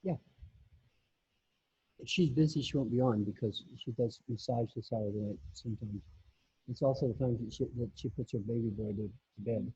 Yeah, if she's busy, she won't be on because she does massage this hour of the night sometimes. It's also the times that she puts her baby boy to bed.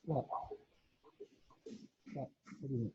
What? What? What do you mean?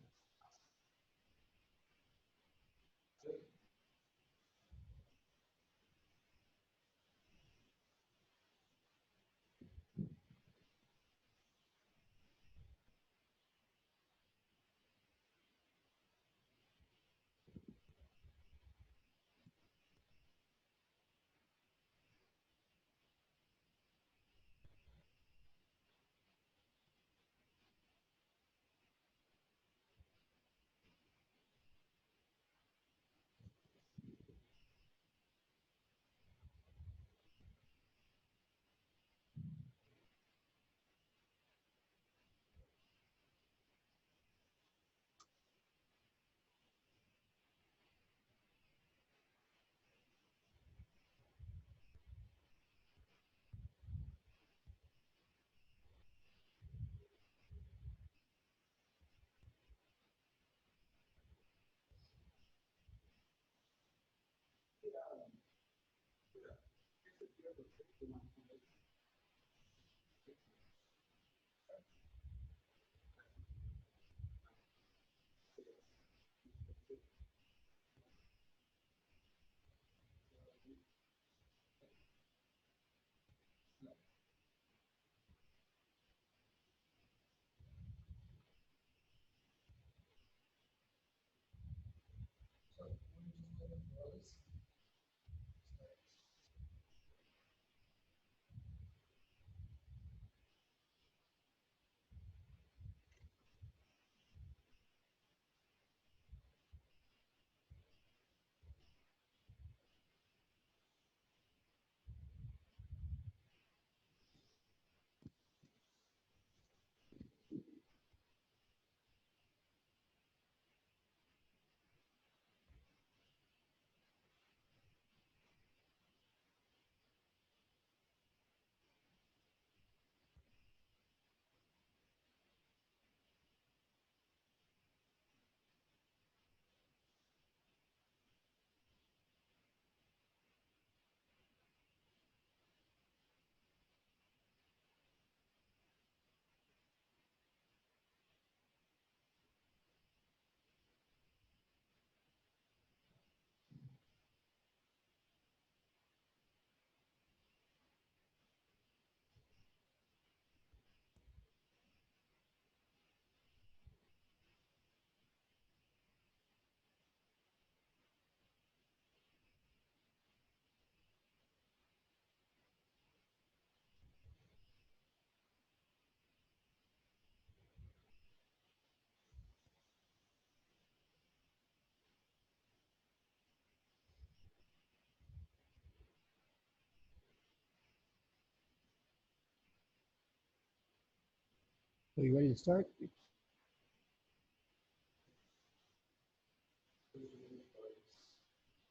So you ready to start?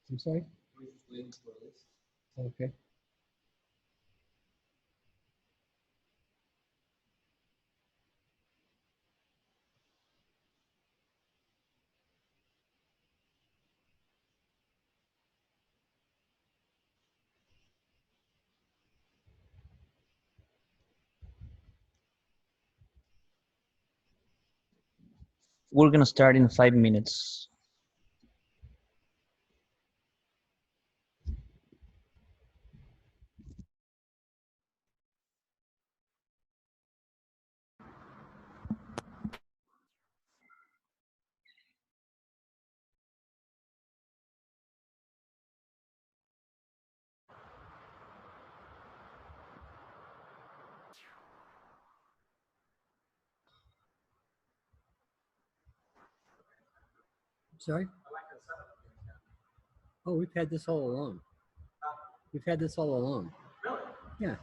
I'm sorry? Okay. We're gonna start in 5 minutes. Sorry? Oh, we've had this all along. We've had this all along. Yeah.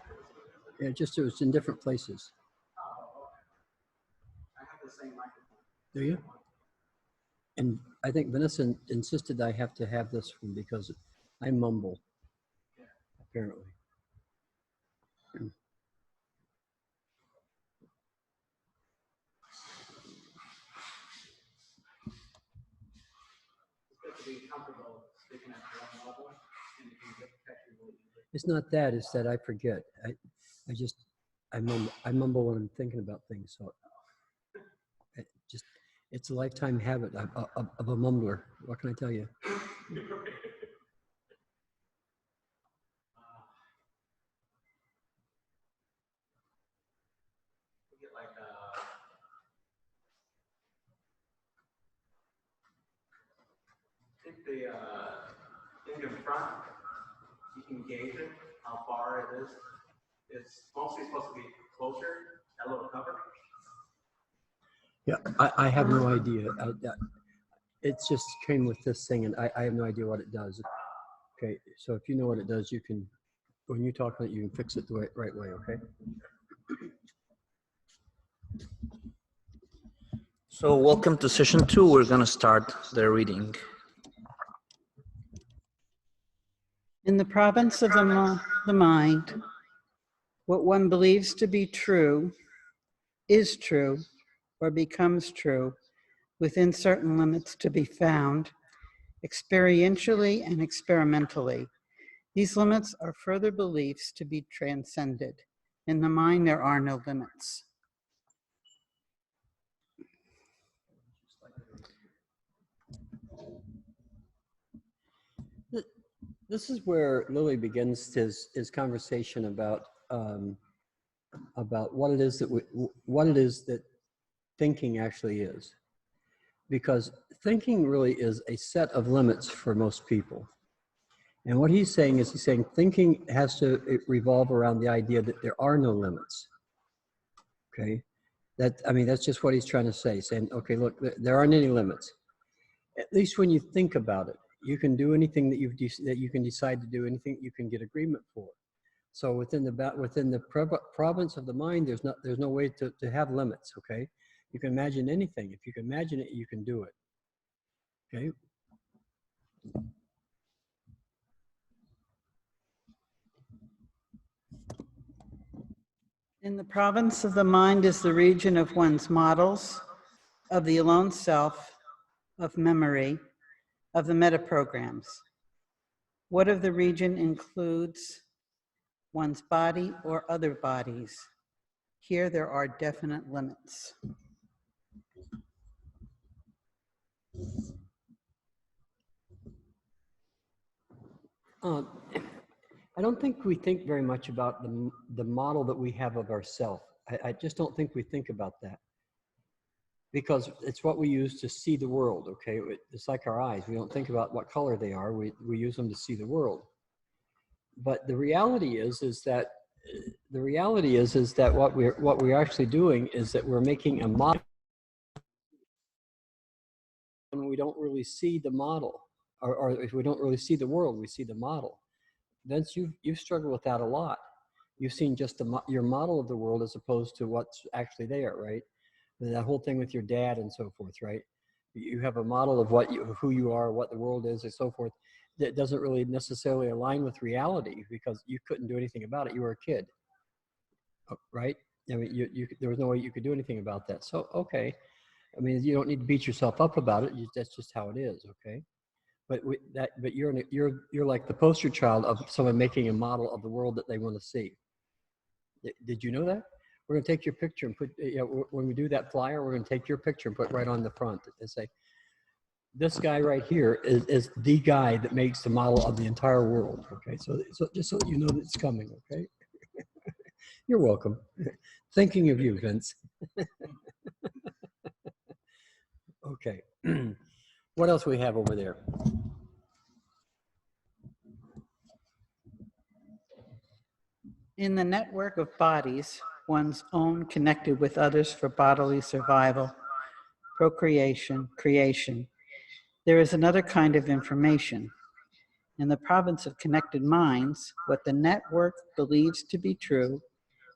Yeah, just it was in different places. Do you? And I think Vanessa insisted I have to have this one because I mumble, apparently. It's not that, it's that I forget. I mumble when I'm thinking about things. So it just, it's a lifetime habit of a mumbler. What can I tell you? Think in front, you can gauge it, how far it is. It's mostly supposed to be closer, that little cover. Yeah, I have no idea. It just came with this thing, and I have no idea what it does. Okay, so if you know what it does, you can, when you talk on it, you can fix it the right way, okay? So welcome to session 2. We're gonna start the reading. In the province of the mind, what one believes to be true is true or becomes true within certain limits to be found experientially and experimentally. These limits are further beliefs to be transcended. In the mind, there are no limits. This is where Lily begins his conversation about what it is that thinking actually is, because thinking really is a set of limits for most people. And what he's saying is thinking has to revolve around the idea that there are no limits. Okay, that's just what he's trying to say. Saying, okay, look, there aren't any limits. At least when you think about it, you can do anything that you can decide to do, anything you can get agreement for. So within the province of the mind, there's no way to have limits. Okay, you can imagine anything. If you can imagine it, you can do it. Okay. In the province of the mind is the region of one's models, of the alone self, of memory, of the metaprograms. What of the region includes one's body or other bodies? Here there are definite limits. I don't think we think very much about the model that we have of ourselves. I just don't think we think about that, because it's what we use to see the world. Okay, it's like our eyes. We don't think about what color they are. We use them to see the world. But the reality is that what we're actually doing is that we're making a model, and we don't really see the model, or if we don't really see the world, we see the model. Vince, you've struggled with that a lot. You've seen just your model of the world as opposed to what's actually there, right? And that whole thing with your dad and so forth, right? You have a model of who you are, what the world is, and so forth. That doesn't really necessarily align with reality because you couldn't do anything about it. You were a kid, right? I mean, there was no way you could do anything about that. So, okay. I mean, you don't need to beat yourself up about it. That's just how it is, okay? But you're like the poster child of someone making a model of the world that they want to see. Did you know that? We're going to take your picture and put, when we do that flyer, we're going to take your picture and put right on the front and say, this guy right here is the guy that makes the model of the entire world. Okay, so just so you know that it's coming. Okay, you're welcome. Thinking of you, Vince. Okay, what else we have over there? In the network of bodies, one's own connected with others for bodily survival, procreation, creation, there is another kind of information. In the province of connected minds, what the network believes to be true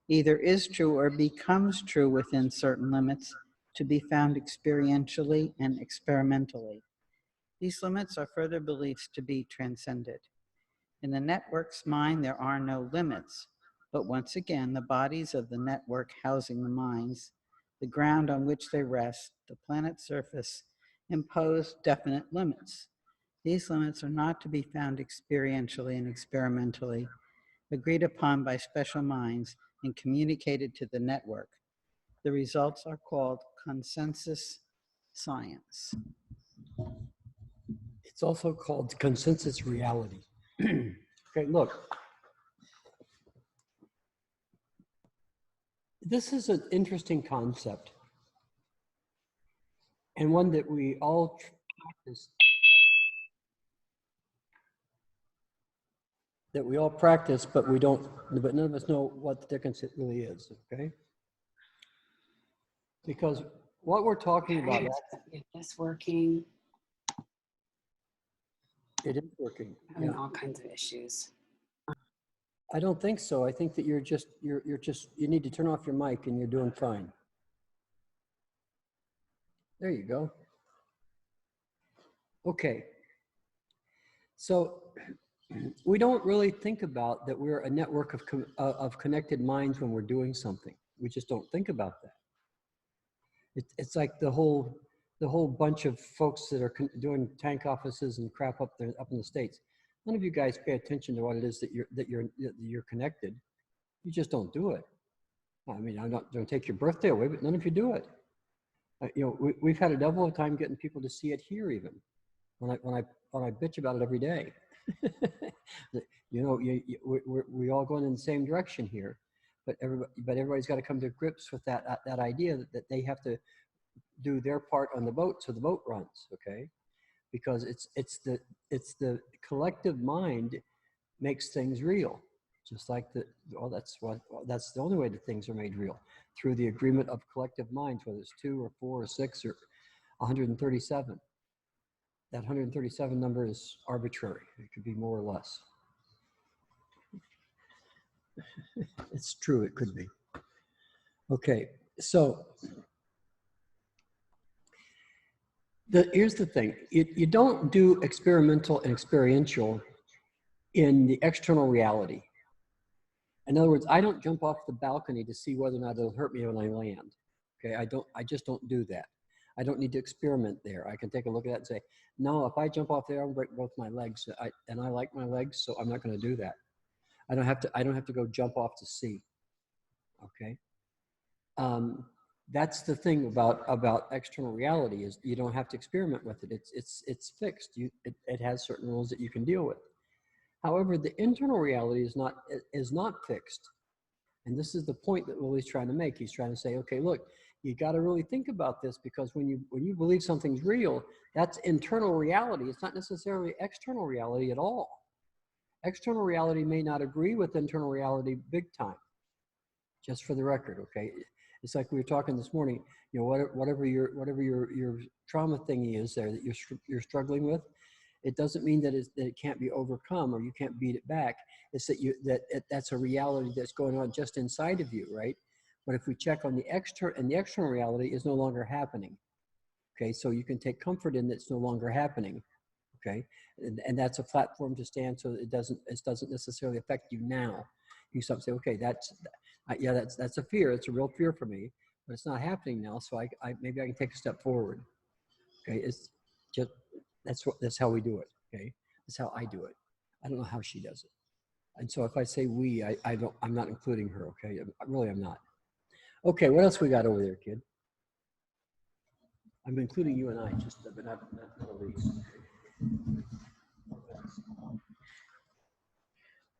either is true or becomes true within certain limits to be found experientially and experimentally. These limits are further beliefs to be transcended. In the network's mind, there are no limits, but once again, the bodies of the network housing the minds, the ground on which they rest, the planet's surface, impose definite limits. These limits are not to be found experientially and experimentally, agreed upon by special minds and communicated to the network. The results are called consensus science. It's also called consensus reality. Okay, look. This is an interesting concept and one that we all practice, but none of us know what the difference it really is, okay? Because what we're talking about, Is this working? it is working. Having Yeah. all kinds of issues. I don't think so. I think that you need to turn off your mic and you're doing fine. There you go. Okay. So we don't really think about that we're a network of connected minds when we're doing something. We just don't think about that. It's like the whole bunch of folks that are doing tank offices and crap up there up in the States. None of you guys pay attention to what it is that you're connected. You just don't do it. I mean, I'm not going to take your birthday away, but none of you do it. We've had a double of time getting people to see it here, even when I bitch about it every day. We all going in the same direction here, but everybody's got to come to grips with that idea that they have to do their part on the boat so the boat runs. Okay, because it's the collective mind makes things real. Just like that's the only way that things are made real, through the agreement of collective minds, whether it's 2 or 4 or 6 or 137. That 137 number is arbitrary. It could be more or less. It's true, it could be. Okay, so here's the thing. You don't do experimental and experiential in the external reality. In other words, I don't jump off the balcony to see whether or not it'll hurt me when I land. Okay, I just don't do that. I don't need to experiment there. I can take a look at that and say, no, if I jump off there, I'll break both my legs. And I like my legs, so I'm not going to do that. I don't have to go jump off to see. Okay. That's the thing about external reality is you don't have to experiment with it. It's fixed. It has certain rules that you can deal with. However, the internal reality is not fixed. And this is the point that Willie's trying to make. He's trying to say, okay, look, you got to really think about this, because when you believe something's real, that's internal reality. It's not necessarily external reality at all. External reality may not agree with internal reality big time, just for the record, okay? It's like we were talking this morning, whatever your trauma thingy is there that you're struggling with, It doesn't mean that it can't be overcome or you can't beat it back. It's that that's a reality that's going on just inside of you, right? But if we check on the external reality is no longer happening. Okay, so you can take comfort in that it's no longer happening. Okay, and that's a platform to stand so it doesn't necessarily affect you now. You stop and say, okay, that's a fear. It's a real fear for me, but it's not happening now. So maybe I can take a step forward. Okay, it's just that's how we do it. Okay, that's how I do it. I don't know how she does it. And so if I say we, I'm not including her. Okay, I'm not. Okay, what else we got over there, kid? I'm including you and I, but not Elise.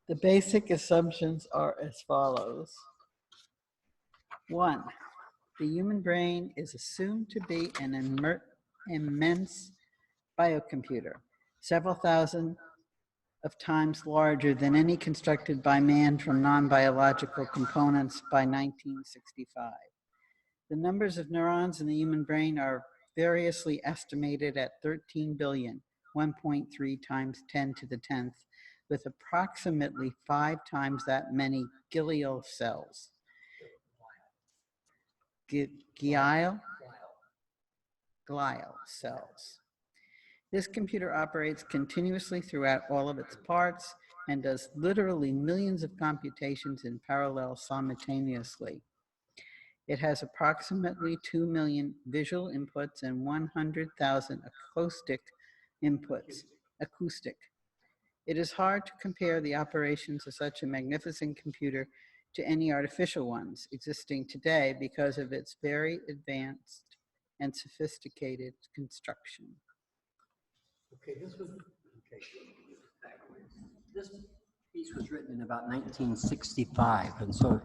The basic assumptions are as follows. 1, the human brain is assumed to be an immense biocomputer, several thousand of times larger than any constructed by man from non-biological components by 1965. The numbers of neurons in the human brain are variously estimated at 13 billion, 1.3 times 10 to the 10th, with approximately 5 times that many glial cells. Glial cells. This computer operates continuously throughout all of its parts and does literally millions of computations in parallel simultaneously. It has approximately 2 million visual inputs and 100,000 acoustic inputs. It is hard to compare the operations of such a magnificent computer to any artificial ones existing today because of its very advanced and sophisticated construction. Okay, this piece was written in about 1965, and so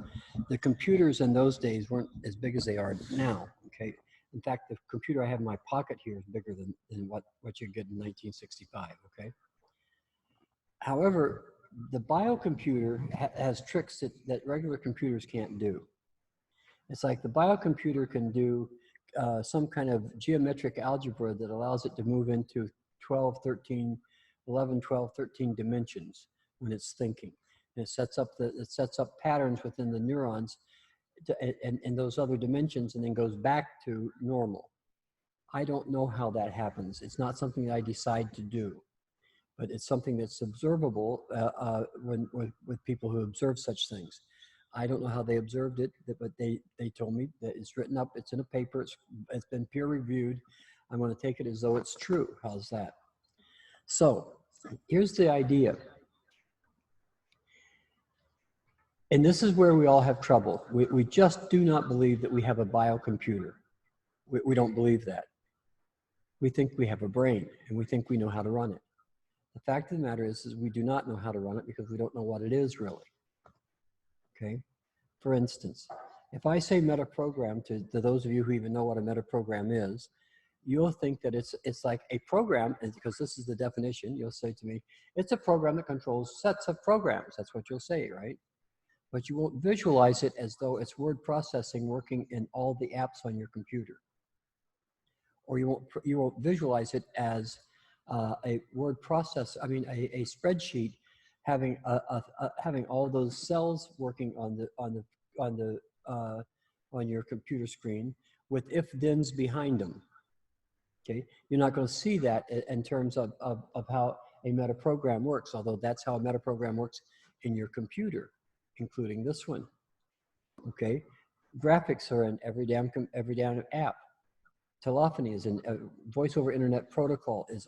the computers in those days weren't as big as they are now. Okay, in fact, the computer I have in my pocket here is bigger than what you get in 1965. Okay. However, the biocomputer has tricks that regular computers can't do. It's like the biocomputer can do some kind of geometric algebra that allows it to move into 11, 12, 13 dimensions when it's thinking. And it sets up patterns within the neurons and those other dimensions and then goes back to normal. I don't know how that happens. It's not something that I decide to do, but it's something that's observable with people who observe such things. I don't know how they observed it, but they told me that it's written up, it's in a paper, it's been peer reviewed. I'm going to take it as though it's true. How's that? So here's the idea. And this is where we all have trouble. We just do not believe that we have a biocomputer. We don't believe that. We think we have a brain and we think we know how to run it. The fact of the matter is we do not know how to run it because we don't know what it is really. Okay? For instance, if I say metaprogram to those of you who even know what a metaprogram is, you'll think that it's like a program, because this is the definition. You'll say to me, it's a program that controls sets of programs. That's what you'll say, right? But you won't visualize it as though it's word processing working in all the apps on your computer. Or you won't visualize it as a word process. I mean, a spreadsheet having having all those cells working on your computer screen with if-thens behind them. Okay, you're not going to see that in terms of how a metaprogram works, although that's how a metaprogram works in your computer, including this one. Okay, graphics are in every damn app. Telephony is in voice over internet protocol is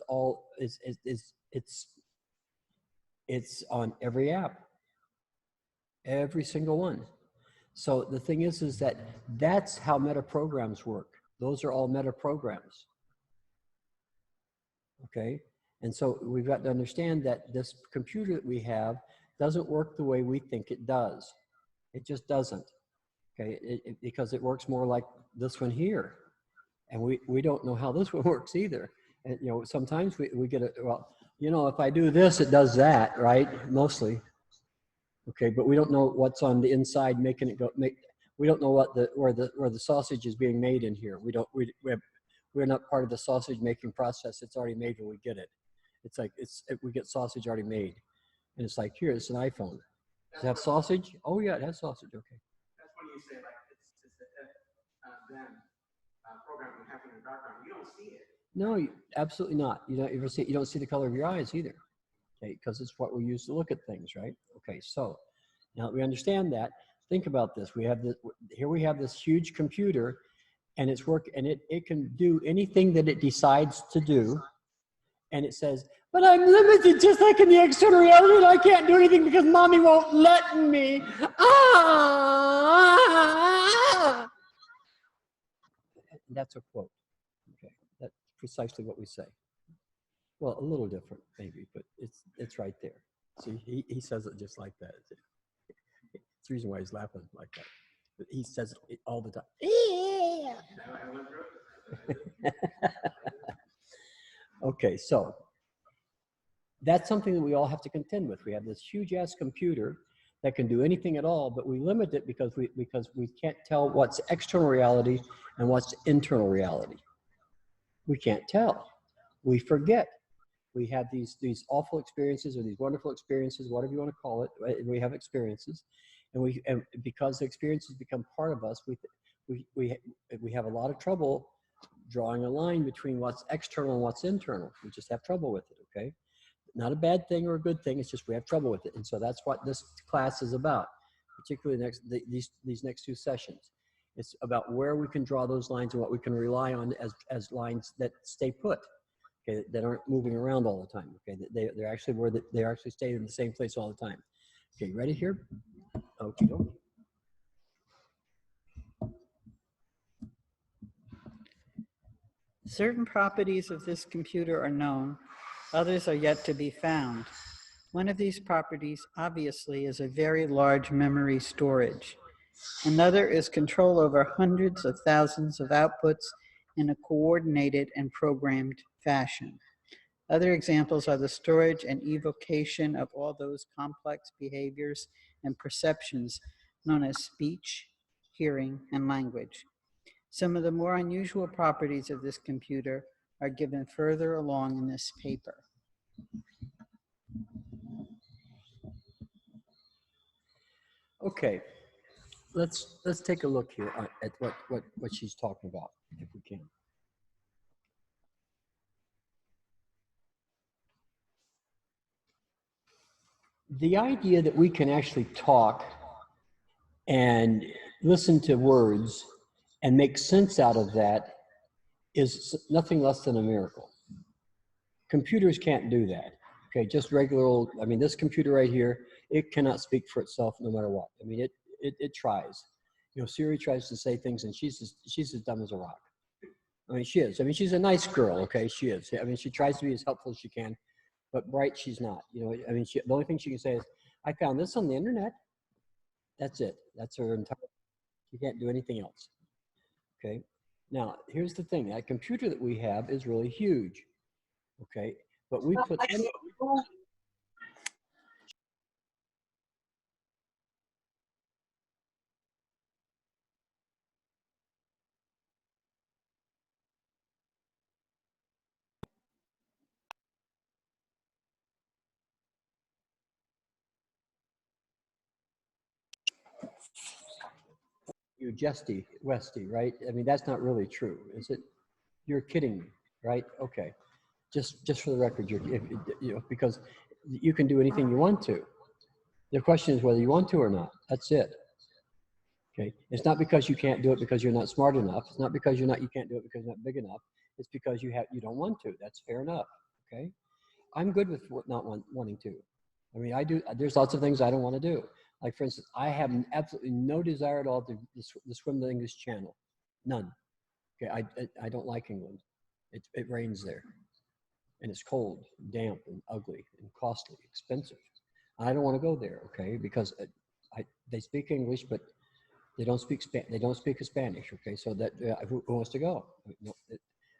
it's on every app, every single one. So the thing is that that's how metaprograms work. Those are all metaprograms. Okay, and so we've got to understand that this computer that we have doesn't work the way we think it does. It just doesn't. Okay, because it works more like this one here. And we don't know how this one works either. And, you know, sometimes we get well, you know, if I do this, it does that, right? Mostly. Okay, but we don't know what's on the inside making it go, we don't know where the sausage is being made in here. We're not part of the sausage making process. It's already made when we get it. It's like, we get sausage already made. And it's like, here, it's an iPhone. Does it have sausage? Oh yeah, it has sausage, okay. That's when you say like it's then programming happening in the background. You don't see it. No, absolutely not. You don't ever see, you don't see the color of your eyes either. Okay, because it's what we use to look at things, right? Okay, so now that we understand that, think about this. We have this, here we have this huge computer, and it's and it can do anything that it decides to do. And it says, but I'm limited just like in the external reality, and I can't do anything because mommy won't let me. Ah! That's a quote. Okay, that's precisely what we say. Well, a little different maybe, but it's right there. See, he says it just like that. It's the reason why he's laughing like that. But he says it all the time. Okay, so that's something that we all have to contend with. We have this huge ass computer that can do anything at all, but we limit it because we can't tell what's external reality and what's internal reality. We can't tell. We forget. We have these awful experiences or these wonderful experiences, whatever you want to call it. Right? We have experiences, and because the experiences become part of us, we have a lot of trouble drawing a line between what's external and what's internal. We just have trouble with it. Okay, not a bad thing or a good thing. It's just we have trouble with it, and so that's what this class is about. Particularly these next two sessions, it's about where we can draw those lines and what we can rely on as lines that stay put. Okay, that aren't moving around all the time. Okay, they're actually they actually stay in the same place all the time. Okay, ready here? Okay. Certain properties of this computer are known, others are yet to be found. One of these properties, obviously, is a very large memory storage. Another is control over hundreds of thousands of outputs in a coordinated and programmed fashion. Other examples are the storage and evocation of all those complex behaviors and perceptions known as speech, hearing, and language. Some of the more unusual properties of this computer are given further along in this paper. Okay, let's take a look here at what she's talking about, if we can. The idea that we can actually talk and listen to words and make sense out of that is nothing less than a miracle. Computers can't do that. Okay, just regular old, I mean, this computer right here, it cannot speak for itself no matter what. I mean, it tries. You know, Siri tries to say things and she's as dumb as a rock. I mean, she is. I mean, she's a nice girl, okay? She is. I mean, she tries to be as helpful as she can, but bright she's not. You know, I mean, the only thing she can say is, I found this on the internet. That's it. That's her entire, she can't do anything else. Okay. Now, here's the thing. That computer that we have is really huge. Okay. But we put you jesty, Westy, right? I mean, that's not really true, is it? You're kidding me, right? Okay. Just for the record, you know, because you can do anything you want to. The question is whether you want to or not. That's it. Okay. It's not because you can't do it because you're not smart enough. It's not because you can't do it because you're not big enough. It's because you don't want to. That's fair enough. Okay. I'm good with not wanting to. I mean, I do. There's lots of things I don't want to do. Like, for instance, I have absolutely no desire at all to swim the English Channel. None. Okay. I don't like England. It rains there. And it's cold, damp, and ugly, and costly, expensive. I don't want to go there, okay? Because they speak English, but they don't speak Spanish, okay? So that who wants to go?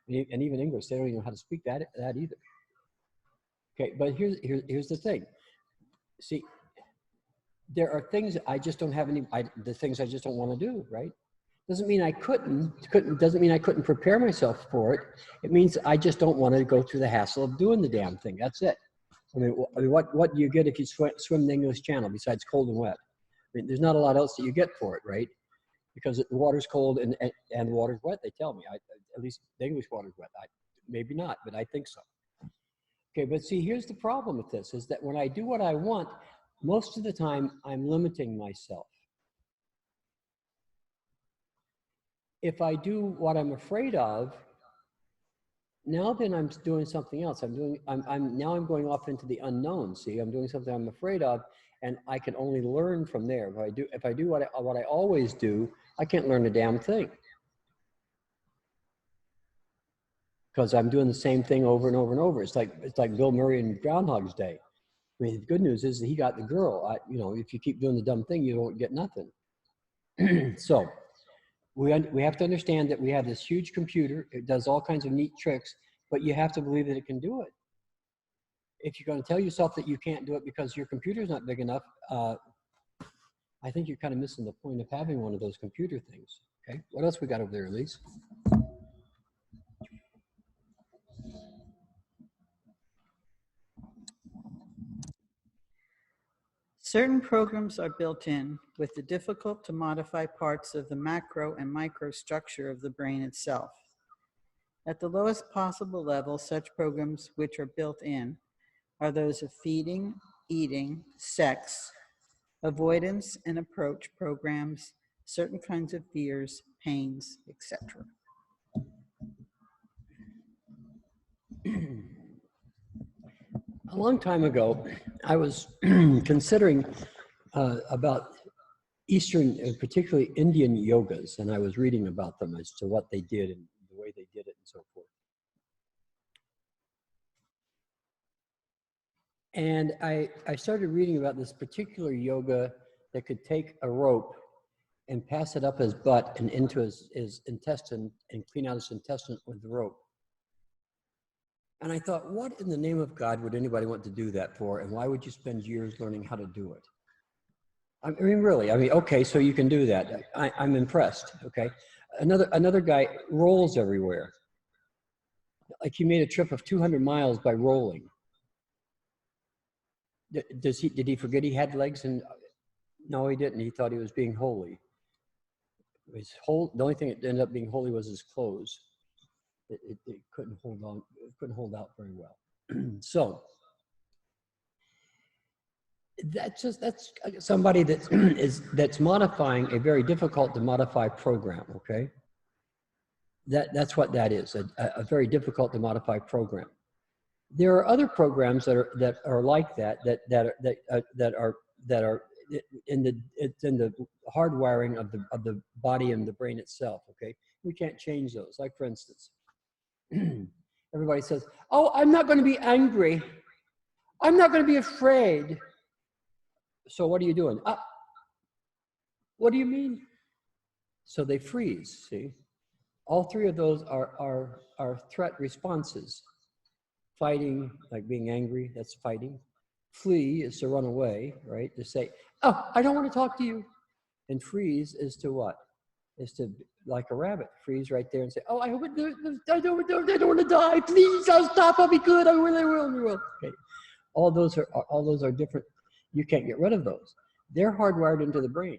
And even English, they don't even know how to speak that either. Okay, but here's the thing. See, there are things I just don't have the things I just don't want to do, right? Doesn't mean I doesn't mean I couldn't prepare myself for it. It means I just don't want to go through the hassle of doing the damn thing. That's it. I mean, what do you get if you swim the English Channel besides cold and wet? I mean, there's not a lot else that you get for it, right? Because the water's cold and the water's wet, they tell me. At least the English water's wet. Maybe not, but I think so. Okay, but see, here's the problem with this, is that when I do what I want, most of the time I'm limiting myself. If I do what I'm afraid of, now then I'm doing something else. Now I'm going off into the unknown. See, I'm doing something I'm afraid of, and I can only learn from there. If I do what I always do, I can't learn a damn thing. Because I'm doing the same thing over and over and over. It's like Bill Murray in Groundhog's Day. I mean, the good news is that he got the girl. You know, if you keep doing the dumb thing, you don't get nothing. So we have to understand that we have this huge computer. It does all kinds of neat tricks, but you have to believe that it can do it. If you're going to tell yourself that you can't do it because your computer's not big enough, I think you're kind of missing the point of having one of those computer things. Okay, what else we got over there, Elise? Certain programs are built in with the difficult to modify parts of the macro and micro structure of the brain itself. At the lowest possible level, such programs which are built in are those of feeding, eating, sex, avoidance and approach programs, certain kinds of fears, pains, etc. A long time ago, I was considering about Eastern, particularly Indian yogas, and I was reading about them as to what they did and the way they did it and so forth. And I started reading about this particular yoga that could take a rope and pass it up his butt and into his intestine and clean out his intestine with the rope. And I thought, what in the name of God would anybody want to do that for? And why would you spend years learning how to do it? I mean, really, okay, so you can do that. I'm impressed, okay? Another guy rolls everywhere. Like he made a trip of 200 miles by rolling. Did he forget he had legs? And no, he didn't. He thought he was being holy. The only thing that ended up being holy was his clothes. It couldn't hold on. It couldn't hold out very well. So that's somebody that's modifying a very difficult to modify program. Okay, that's what that is. A very difficult to modify program. There are other programs that are like that are in the hardwiring of the body and the brain itself. Okay, we can't change those. Like for instance. Everybody says, oh, I'm not going to be angry. I'm not going to be afraid. So what are you doing? What do you mean? So they freeze, see? All three of those are threat responses. Fighting, like being angry, that's fighting. Flee is to run away, right? To say, oh, I don't want to talk to you. And freeze is to what? Is to, like a rabbit, freeze right there and say, oh, I don't want to die. Please, I'll stop. I'll be good. I will. Okay. All those are different. You can't get rid of those. They're hardwired into the brain.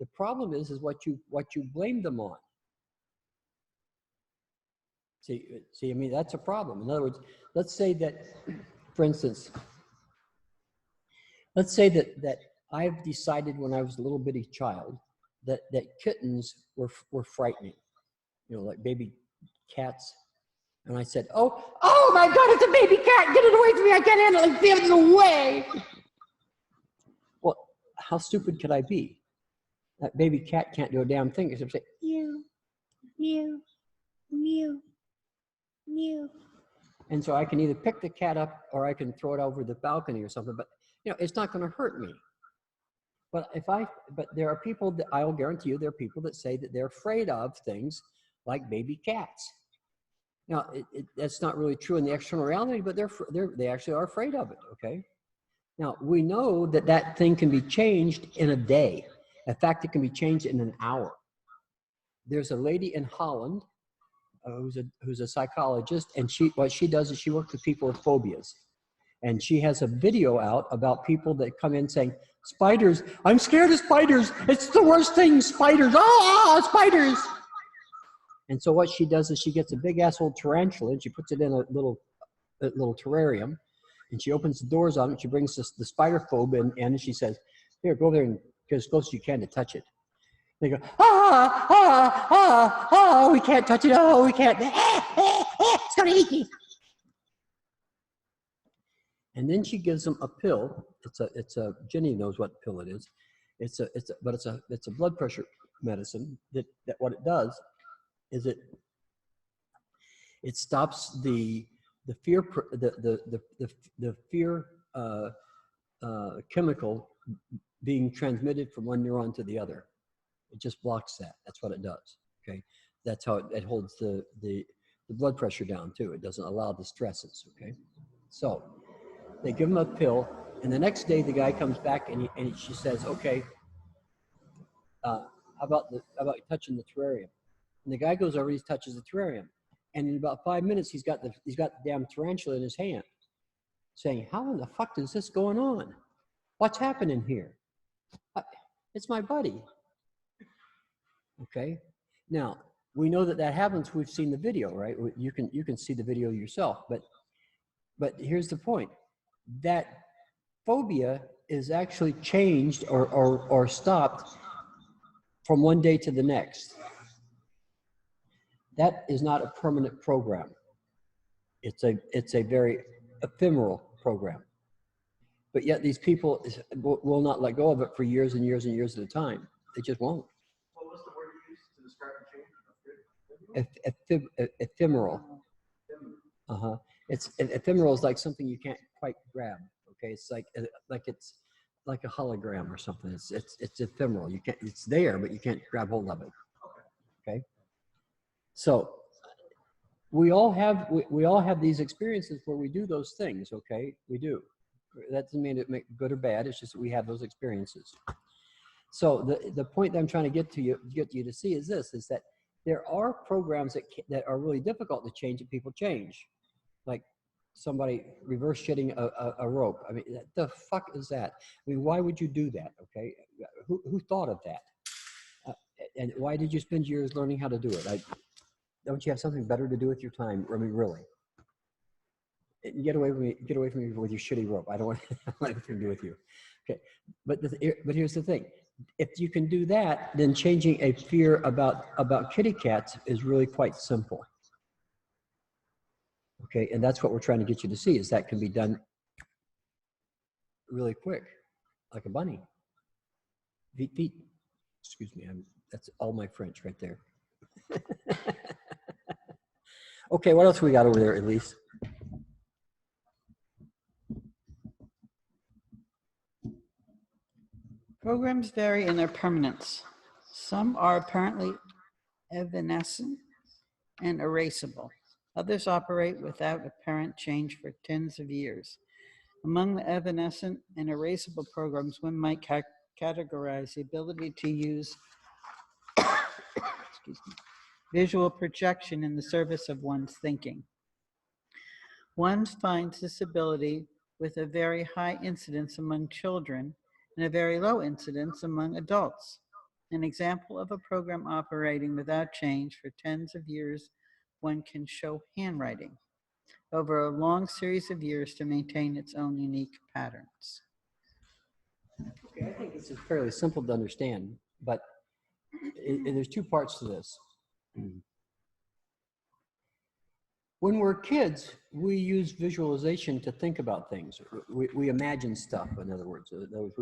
The problem is what you blame them on. See, I mean, that's a problem. In other words, let's say that, for instance, let's say that I've decided when I was a little bitty child that kittens were frightening, you know, like baby cats. And I said, oh my God, it's a baby cat. Get it away from me. I can't handle it. Get it away. Well, how stupid could I be? That baby cat can't do a damn thing except say, meow, meow, meow, meow. And so I can either pick the cat up or I can throw it over the balcony or something, but you know, it's not going to hurt me. But there are people that I'll guarantee you, there are people that say that they're afraid of things like baby cats. Now, that's not really true in the external reality, but they actually are afraid of it, okay? Now, we know that thing can be changed in a day. In fact, it can be changed in an hour. there's a lady in Holland who's a psychologist, and what she does is she works with people with phobias. And she has a video out about people that come in saying, spiders, I'm scared of spiders. It's the worst thing, spiders. Oh, spiders. And so what she does is she gets a big ass old tarantula and she puts it in a little terrarium, and she opens the doors on it. She brings the spider phobe in, and she says, here, go there and get as close as you can to touch it. They go, we can't touch it. Oh, we can't. It's going to eat me. And then she gives them a pill. It's a Jenny knows what pill it is. It's a blood pressure medicine that what it does is it stops the fear chemical being transmitted from one neuron to the other. It just blocks that. That's what it does. Okay, that's how it holds the blood pressure down too. It doesn't allow the stresses. Okay, so they give him a pill, and the next day the guy comes back and she says, okay, how about touching the terrarium? And the guy goes over, he touches the terrarium, and in about 5 minutes he's got the damn tarantula in his hand, saying, how in the fuck is this going on? What's happening here? It's my buddy. Okay, now we know that happens. We've seen the video, right? You can see the video yourself, but here's the point: that phobia is actually changed or stopped from one day to the next. That is not a permanent program. It's a very ephemeral program. But yet these people will not let go of it for years and years and years at a time. They just won't. What was the word you used to describe the change? Ephemeral. It's ephemeral is like something you can't quite grab. Okay, it's like it's like a hologram or something. It's ephemeral. You can't. It's there, but you can't grab hold of it. Okay. So we all have these experiences where we do those things. Okay, we do. That doesn't mean it make good or bad. It's just that we have those experiences. So the point that I'm trying to get you to see is this: is that there are programs that are really difficult to change that people change, like somebody reverse shitting a rope. I mean, the fuck is that? I mean, why would you do that? Okay, who thought of that? And why did you spend years learning how to do it? Don't you have something better to do with your time? I mean, really. Get away from me! Get away from me with your shitty rope. I don't want anything to do with you. Okay, but here's the thing: if you can do that, then changing a fear about kitty cats is really quite simple. Okay, and that's what we're trying to get you to see: is that can be done really quick, like a bunny. Feet. Excuse me. That's all my French right there. Okay, what else we got over there, Elise? Programs vary in their permanence. Some are apparently evanescent and erasable. Others operate without apparent change for tens of years. Among the evanescent and erasable programs, one might categorize the ability to use visual projection in the service of one's thinking. One finds this ability with a very high incidence among children and a very low incidence among adults. An example of a program operating without change for tens of years, one can show handwriting over a long series of years to maintain its own unique patterns. Okay, I think this is fairly simple to understand, but there's two parts to this. When we're kids, we use visualization to think about things. We imagine stuff, in other words.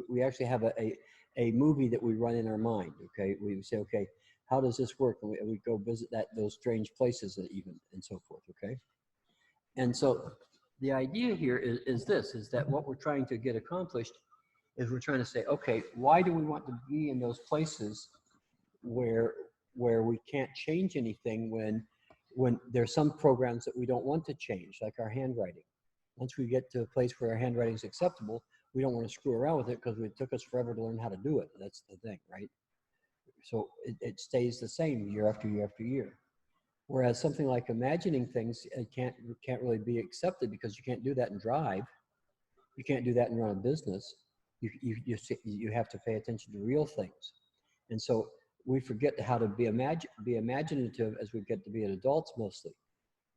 We actually have a movie that we run in our mind, okay? We say, okay, how does this work? And we go visit those strange places even, and so forth, okay? And so the idea here is that what we're trying to get accomplished is we're trying to say, okay, why do we want to be in those places where we can't change anything when there's some programs that we don't want to change, like our handwriting. Once we get to a place where our handwriting is acceptable, we don't want to screw around with it because it took us forever to learn how to do it. That's the thing, right? So it stays the same year after year after year. Whereas something like imagining things, it can't really be accepted because you can't do that and drive. You can't do that and run a business. You have to pay attention to real things. And so we forget how to be imaginative as we get to be adults mostly,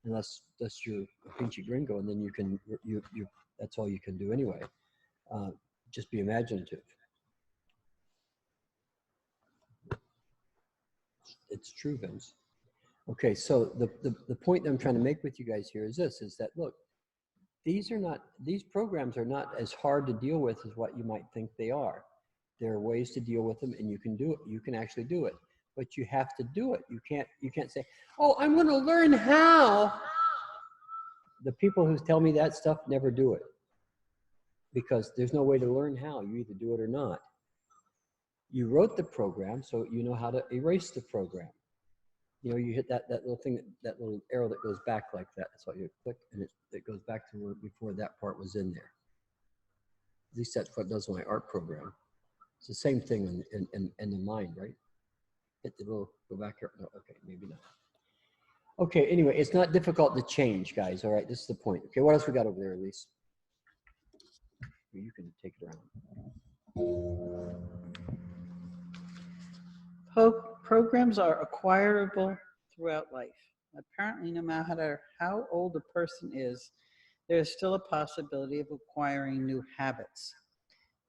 unless you're a pinchy gringo, and then you that's all you can do anyway. Just be imaginative. It's true, Vince. Okay, so the point that I'm trying to make with you guys here is this: is that look, these programs are not as hard to deal with as what you might think they are. There are ways to deal with them, and you can do it. You can actually do it, but you have to do it. You can't say, "Oh, I'm going to learn how." The people who tell me that stuff never do it, because there's no way to learn how. You either do it or not. You wrote the program, so you know how to erase the program. You know, you hit that little thing, that little arrow that goes back like that. That's all you click, and it goes back to where before that part was in there. At least that's what does my art program. It's the same thing in the mind, right? Hit the little, go back here. No, okay, maybe not. Okay, anyway, it's not difficult to change, guys. All right, this is the point. Okay, what else we got over there, Elise? You can take it around. Programs are acquirable throughout life. Apparently, no matter how old a person is, there is still a possibility of acquiring new habits.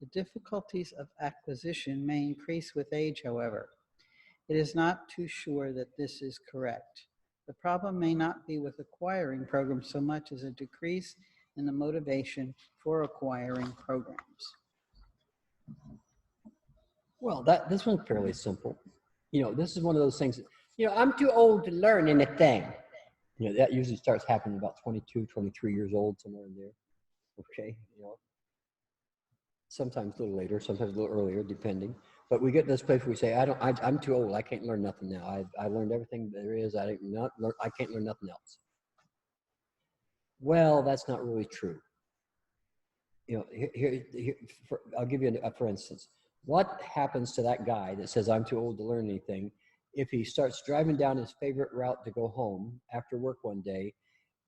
The difficulties of acquisition may increase with age, however. It is not too sure that this is correct. The problem may not be with acquiring programs so much as a decrease in the motivation for acquiring programs. Well, this one's fairly simple. You know, this is one of those things, you know, I'm too old to learn anything. You know, that usually starts happening about 22, 23 years old, somewhere in there. Okay, you know, sometimes a little later, sometimes a little earlier, depending. But we get to this place where we say, I'm too old. I can't learn nothing now. I learned everything there is. I can't learn nothing else. Well, that's not really true. You know, I'll give you for instance. What happens to that guy that says, I'm too old to learn anything, if he starts driving down his favorite route to go home after work one day,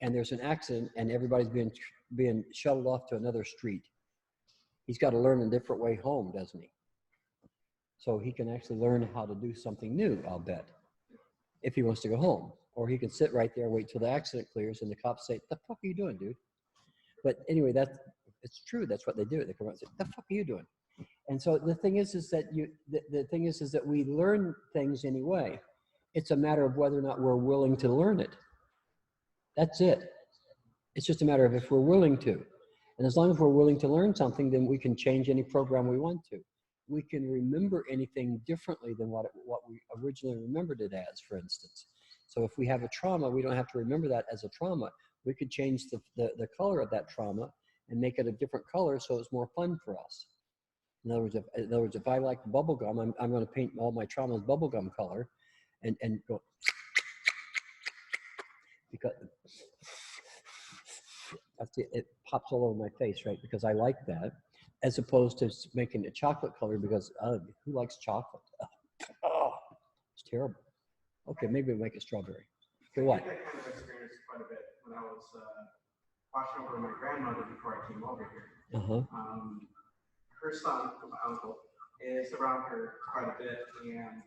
and there's an accident and everybody's being shuttled off to another street? He's got to learn a different way home, doesn't he? So he can actually learn how to do something new, I'll bet, if he wants to go home. Or he can sit right there and wait till the accident clears and the cops say, the fuck are you doing, dude? But anyway, it's true. That's what they do. They come out and say, the fuck are you doing? And so the thing is that the thing is that we learn things anyway. It's a matter of whether or not we're willing to learn it. That's it. It's just a matter of if we're willing to. And as long as we're willing to learn something, then we can change any program we want to. We can remember anything differently than what we originally remembered it as, for instance. So if we have a trauma, we don't have to remember that as a trauma. We could change the color of that trauma and make it a different color so it's more fun for us. In other words, if I like bubble gum, I'm going to paint all my traumas bubblegum color and go, because it pops all over my face, right? Because I like that, as opposed to making a chocolate color because who likes chocolate? Oh, it's terrible. Okay, maybe we'll make it strawberry. Okay, what? I had that kind of experience quite a bit when I was watching over my grandmother before I came over here. Uh-huh. Her son, my uncle, is around her quite a bit, and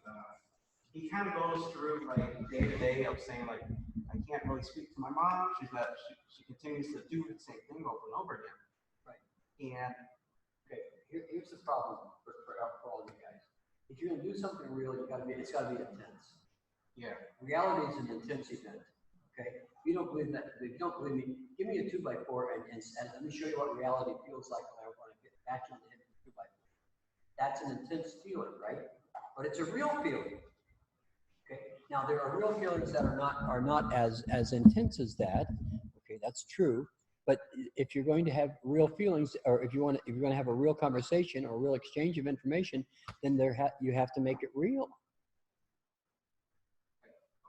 he kind of goes through like day to day of saying like, I can't really speak to my mom. She continues to do the same thing over and over again. Right. And okay, here's the problem for all you guys. If you're gonna do something real, it's gotta be intense. yeah, Reality is an intense event. Okay. If you don't believe that, if you don't believe me, give me a 2x4 and let me show you what reality feels like when I get back in the head of a 2x4. That's an intense feeling, right? But it's a real feeling. Okay. Now there are real feelings that are not as intense as that. Okay, that's true. But if you're going to have real feelings, or if you're going to have a real conversation or a real exchange of information, then you have to make it real.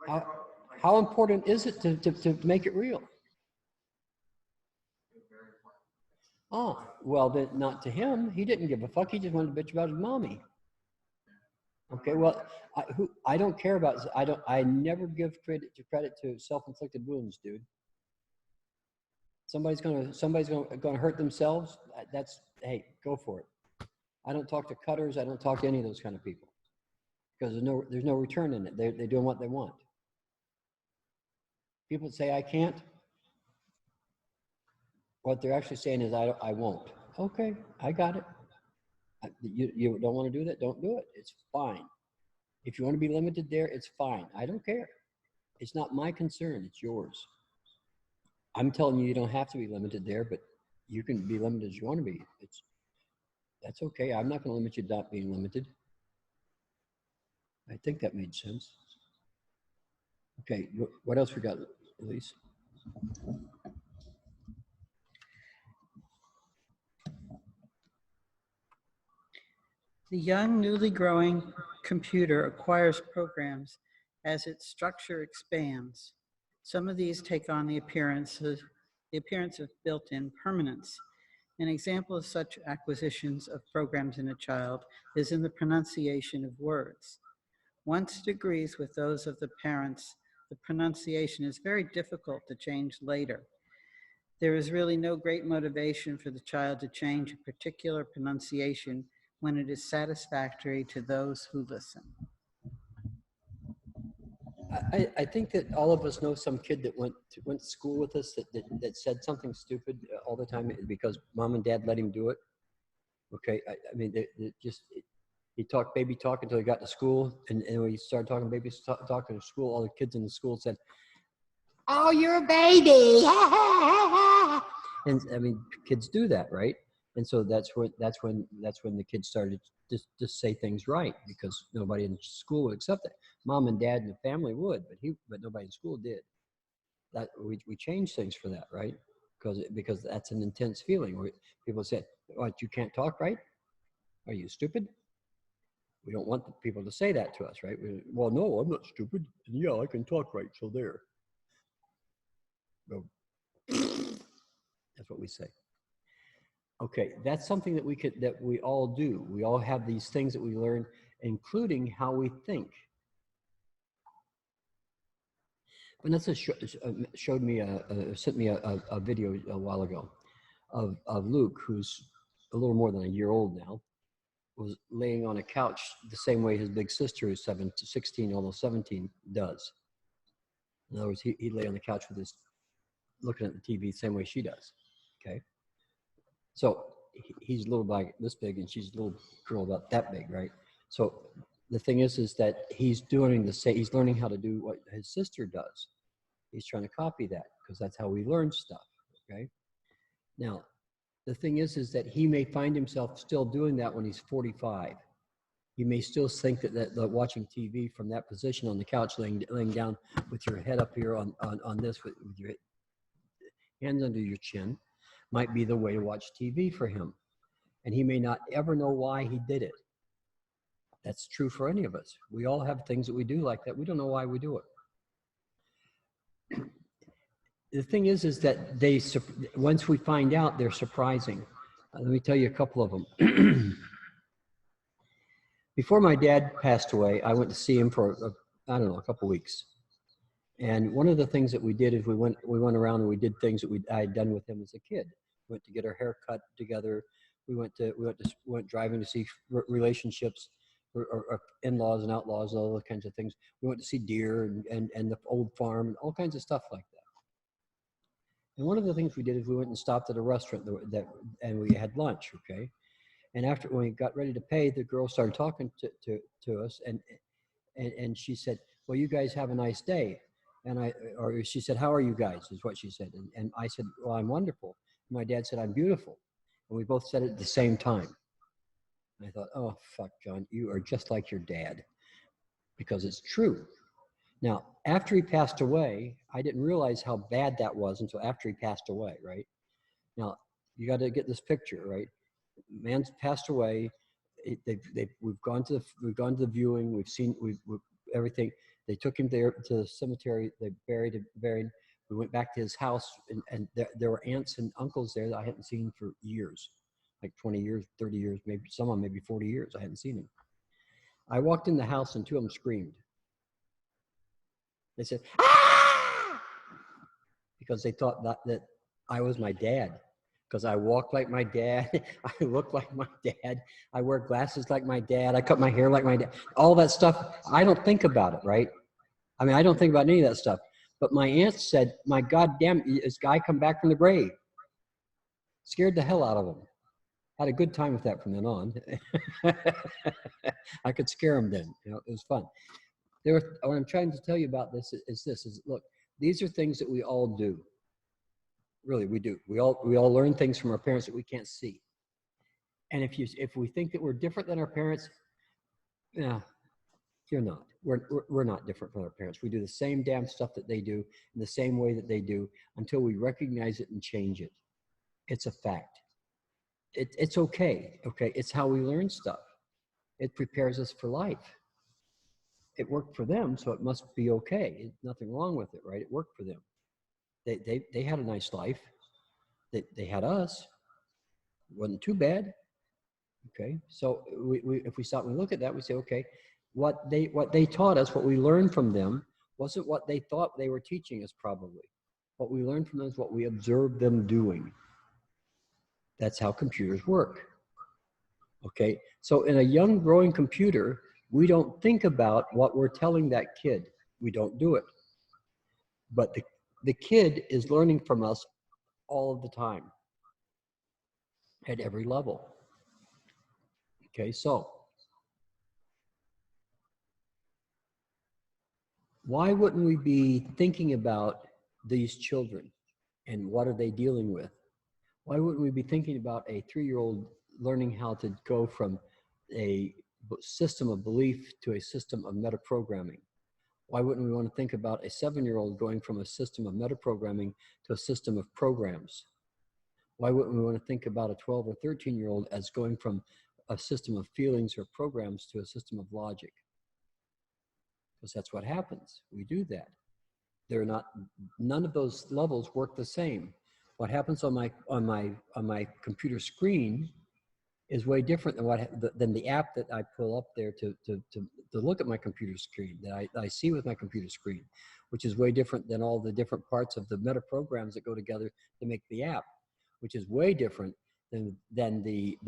How important is it to make it real? Oh, well, then not to him. He didn't give a fuck. He just wanted to bitch about his mommy. Okay, well, I don't care about, I never give credit to self-inflicted wounds, dude. Somebody's gonna hurt themselves. That's, hey, go for it. I don't talk to cutters. I don't talk to any of those kind of people because there's no return in it. They're doing what they want. People say I can't. What they're actually saying is I won't. Okay, I got it. You don't want to do that? Don't do it. It's fine. If you want to be limited there, it's fine. I don't care. It's not my concern. It's yours. I'm telling you, you don't have to be limited there, but you can be limited as you want to be. That's okay. I'm not going to limit you not being limited. I think that made sense. Okay, what else we got, Elise? The young, newly growing computer acquires programs as its structure expands. Some of these take on the appearance of built-in permanence. An example of such acquisitions of programs in a child is in the pronunciation of words. Once it agrees with those of the parents, the pronunciation is very difficult to change later. There is really no great motivation for the child to change a particular pronunciation when it is satisfactory to those who listen. I think that all of us know some kid that went to school with us that said something stupid all the time because mom and dad let him do it. Okay, I mean, he talked baby talk until he got to school, and when he started talking baby talking to school, all the kids in the school said, "Oh, you're a baby," and I mean, kids do that, right? And so that's when the kids started to say things right because nobody in school would accept it. Mom and dad and the family would, but nobody in school did. That we changed things for that, right? Because that's an intense feeling where people said, "What, you can't talk right? Are you stupid?" We don't want the people to say that to us, right? Well, no, I'm not stupid. And yeah, I can talk right, so there. So, that's what we say. Okay, that's something that we all do. We all have these things that we learn, including how we think. Vanessa showed me sent me a video a while ago of Luke, who's a little more than a year old now, was laying on a couch the same way his big sister, who's 16, almost 17, does. In other words, he'd lay on the couch with his, looking at the TV the same way she does. Okay, so he's a little like this big, and she's a little girl about that big, right? So the thing is that he's doing the same. He's learning how to do what his sister does. He's trying to copy that because that's how we learn stuff. Okay. Now, the thing is that he may find himself still doing that when he's 45. You may still think that watching TV from that position on the couch, laying down with your head up here on this with your hands under your chin, might be the way to watch TV for him. And he may not ever know why he did it. That's true for any of us. We all have things that we do like that. We don't know why we do it. The thing is that once we find out, they're surprising. Let me tell you a couple of them. Before my dad passed away, I went to see him for, I don't know, a couple weeks. And one of the things that we did is we went around and we did things that I had done with him as a kid. We went to get our hair cut together. We went driving to see relationships or in-laws and outlaws and all those kinds of things. We went to see deer and the old farm and all kinds of stuff like that. And one of the things we did is we went and stopped at a restaurant and we had lunch, okay? And after, when we got ready to pay, the girl started talking to us and she said, "Well, you guys have a nice day." Or she said, "How are you guys?" is what she said. And I said, "Well, I'm wonderful." And my dad said, "I'm beautiful." And we both said it at the same time. And I thought, oh, fuck, John, you are just like your dad, because it's true. Now, after he passed away, I didn't realize how bad that was until after he passed away, right? Now, you got to get this picture, right? Man's passed away. We've gone to the viewing. We've seen everything. They took him there to the cemetery. They buried him. We went back to his house, and there were aunts and uncles there that I hadn't seen for years, like 20 years, 30 years, maybe 40 years. I hadn't seen him. I walked in the house and two of them screamed. They said, "Ah!" Because they thought that I was my dad. Because I walk like my dad, I look like my dad, I wear glasses like my dad, I cut my hair like my dad. All that stuff, I don't think about it, right? I mean, I don't think about any of that stuff. But my aunt said, my God damn, this guy come back from the grave. Scared the hell out of him. Had a good time with that from then on. I could scare him then. You know, it was fun. What I'm trying to tell you about this is look, these are things that we all do. Really, we do. We all learn things from our parents that we can't see. And if we think that we're different than our parents, yeah, you're not. We're not different from our parents. We do the same damn stuff that they do in the same way that they do until we recognize it and change it. It's a fact. It's okay. Okay, it's how we learn stuff. It prepares us for life. It worked for them, so it must be okay. Nothing wrong with it, right? It worked for them. They had a nice life. They had us. It wasn't too bad. Okay, so if we stop and look at that, we say, okay, what they taught us, what we learned from them, wasn't what they thought they were teaching us. Probably what we learned from them is what we observed them doing. That's how computers work. Okay, so in a young growing computer, we don't think about what we're telling that kid. We don't do it. But the kid is learning from us all of the time at every level. Okay, so why wouldn't we be thinking about these children and what are they dealing with? Why wouldn't we be thinking about a 3-year-old learning how to go from a system of belief to a system of metaprogramming? Why wouldn't we want to think about a 7-year-old going from a system of metaprogramming to a system of programs? Why wouldn't we want to think about a 12 or 13-year-old as going from a system of feelings or programs to a system of logic? Because that's what happens. We do that. None of those levels work the same. What happens on my computer screen is way different than the app that I pull up there to look at my computer screen, that I see with my computer screen, which is way different than all the different parts of the meta programs that go together to make the app, which is way different than the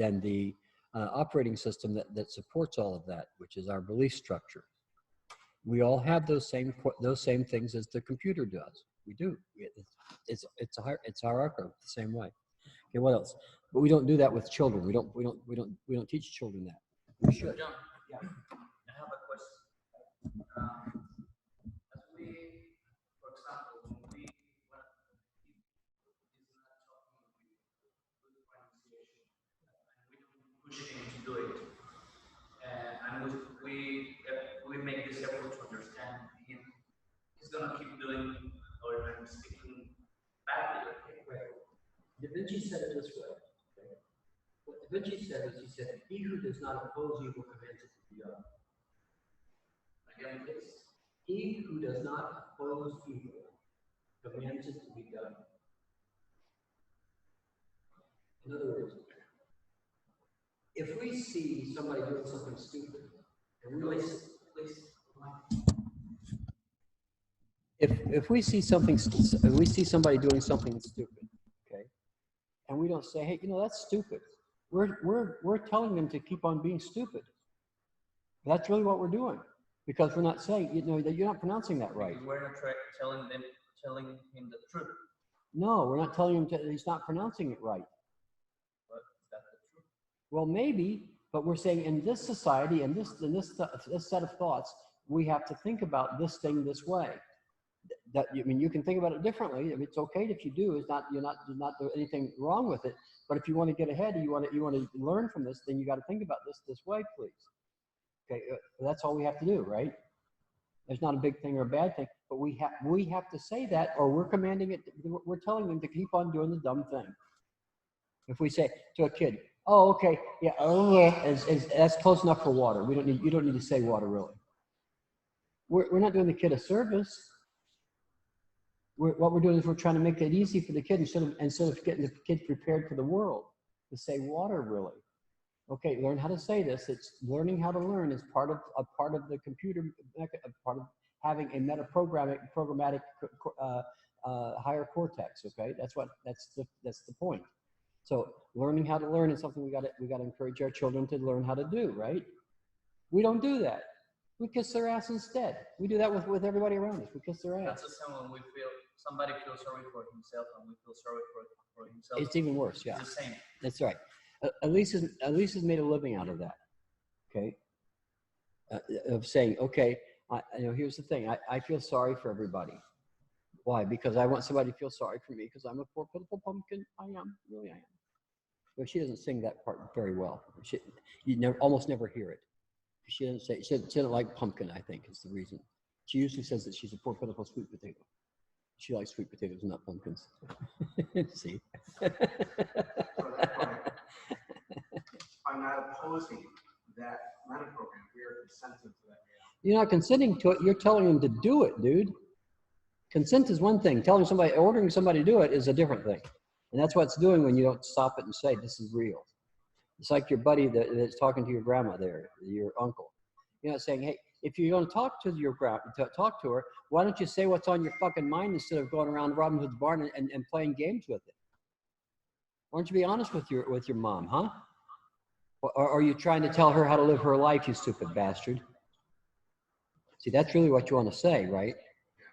operating system that supports all of that, which is our belief structure. We all have those same things as the computer does. We do. It's hierarchical the same way. Okay, what else? But we don't do that with children. We don't teach children that. We should. Jhon, yeah, I have a question. As we, for example, when is not talking with good pronunciation, and we don't push him to do it, and we make this effort to understand him, he's gonna keep doing or speaking badly. Okay? Da Vinci said it this way. Okay? What Da Vinci said is, he said, "He who does not oppose evil commands it to be done." Again, please. He who does not oppose evil commands it to be done. In other words, if we see somebody doing something stupid, and we listen, if we see somebody doing something stupid, okay, and we don't say, "Hey, you know, that's stupid," we're telling them to keep on being stupid. That's really what we're doing, because we're not saying, you know, that you're not pronouncing that right. We're not telling him the truth. No, we're not telling him he's not pronouncing it right. But is that the truth? Well, maybe, but we're saying in this society and this set of thoughts, we have to think about this thing this way. That, I mean, you can think about it differently. I mean, it's okay if you do. It's not, you're not anything wrong with it. But if you want to get ahead, you want to learn from this, then you got to think about this way, please. Okay, that's all we have to do, right? There's not a big thing or a bad thing, but we have to say that, or we're commanding it. We're telling them to keep on doing the dumb thing. If we say to a kid, "Oh, okay, yeah, that's close enough for water. You don't need to say water, really." We're not doing the kid a service. What we're doing is we're trying to make it easy for the kid instead of getting the kid prepared for the world to say water, really, Okay, learn how to say this. It's learning how to learn is part of the computer, part of having a programmatic higher cortex. Okay, that's the point. So learning how to learn is something we got to encourage our children to learn how to do. Right? We don't do that. We kiss their ass instead. We do that with everybody around us. We kiss their ass. That's the same when we feel somebody feels sorry for himself and we feel sorry for himself. It's even worse. Yeah, It's the same. that's right. Elise has made a living out of that. Okay, of saying, okay, here's the thing. I feel sorry for everybody. Why? Because I want somebody to feel sorry for me because I'm a poor pitiful pumpkin. I am, really I am. But she doesn't sing that part very well. You almost never hear it. She doesn't say, she doesn't like pumpkin, I think is the reason. She usually says that she's a poor pitiful sweet potato. She likes sweet potatoes, not pumpkins. See? So that's why I'm not opposing that meta program. We are consenting to that. You're not consenting to it. You're telling them to do it, dude. Consent is one thing. Ordering somebody to do it is a different thing. And that's what it's doing when you don't stop it and say, this is real. It's like your buddy that's talking to your grandma there, your uncle. You're not saying, hey, if you're going to talk to your grandma, talk to her, why don't you say what's on your fucking mind instead of going around Robin Hood's barn and playing games with it? Why don't you be honest with your mom, huh? Or are you trying to tell her how to live her life, you stupid bastard? See, that's really what you want to say, right?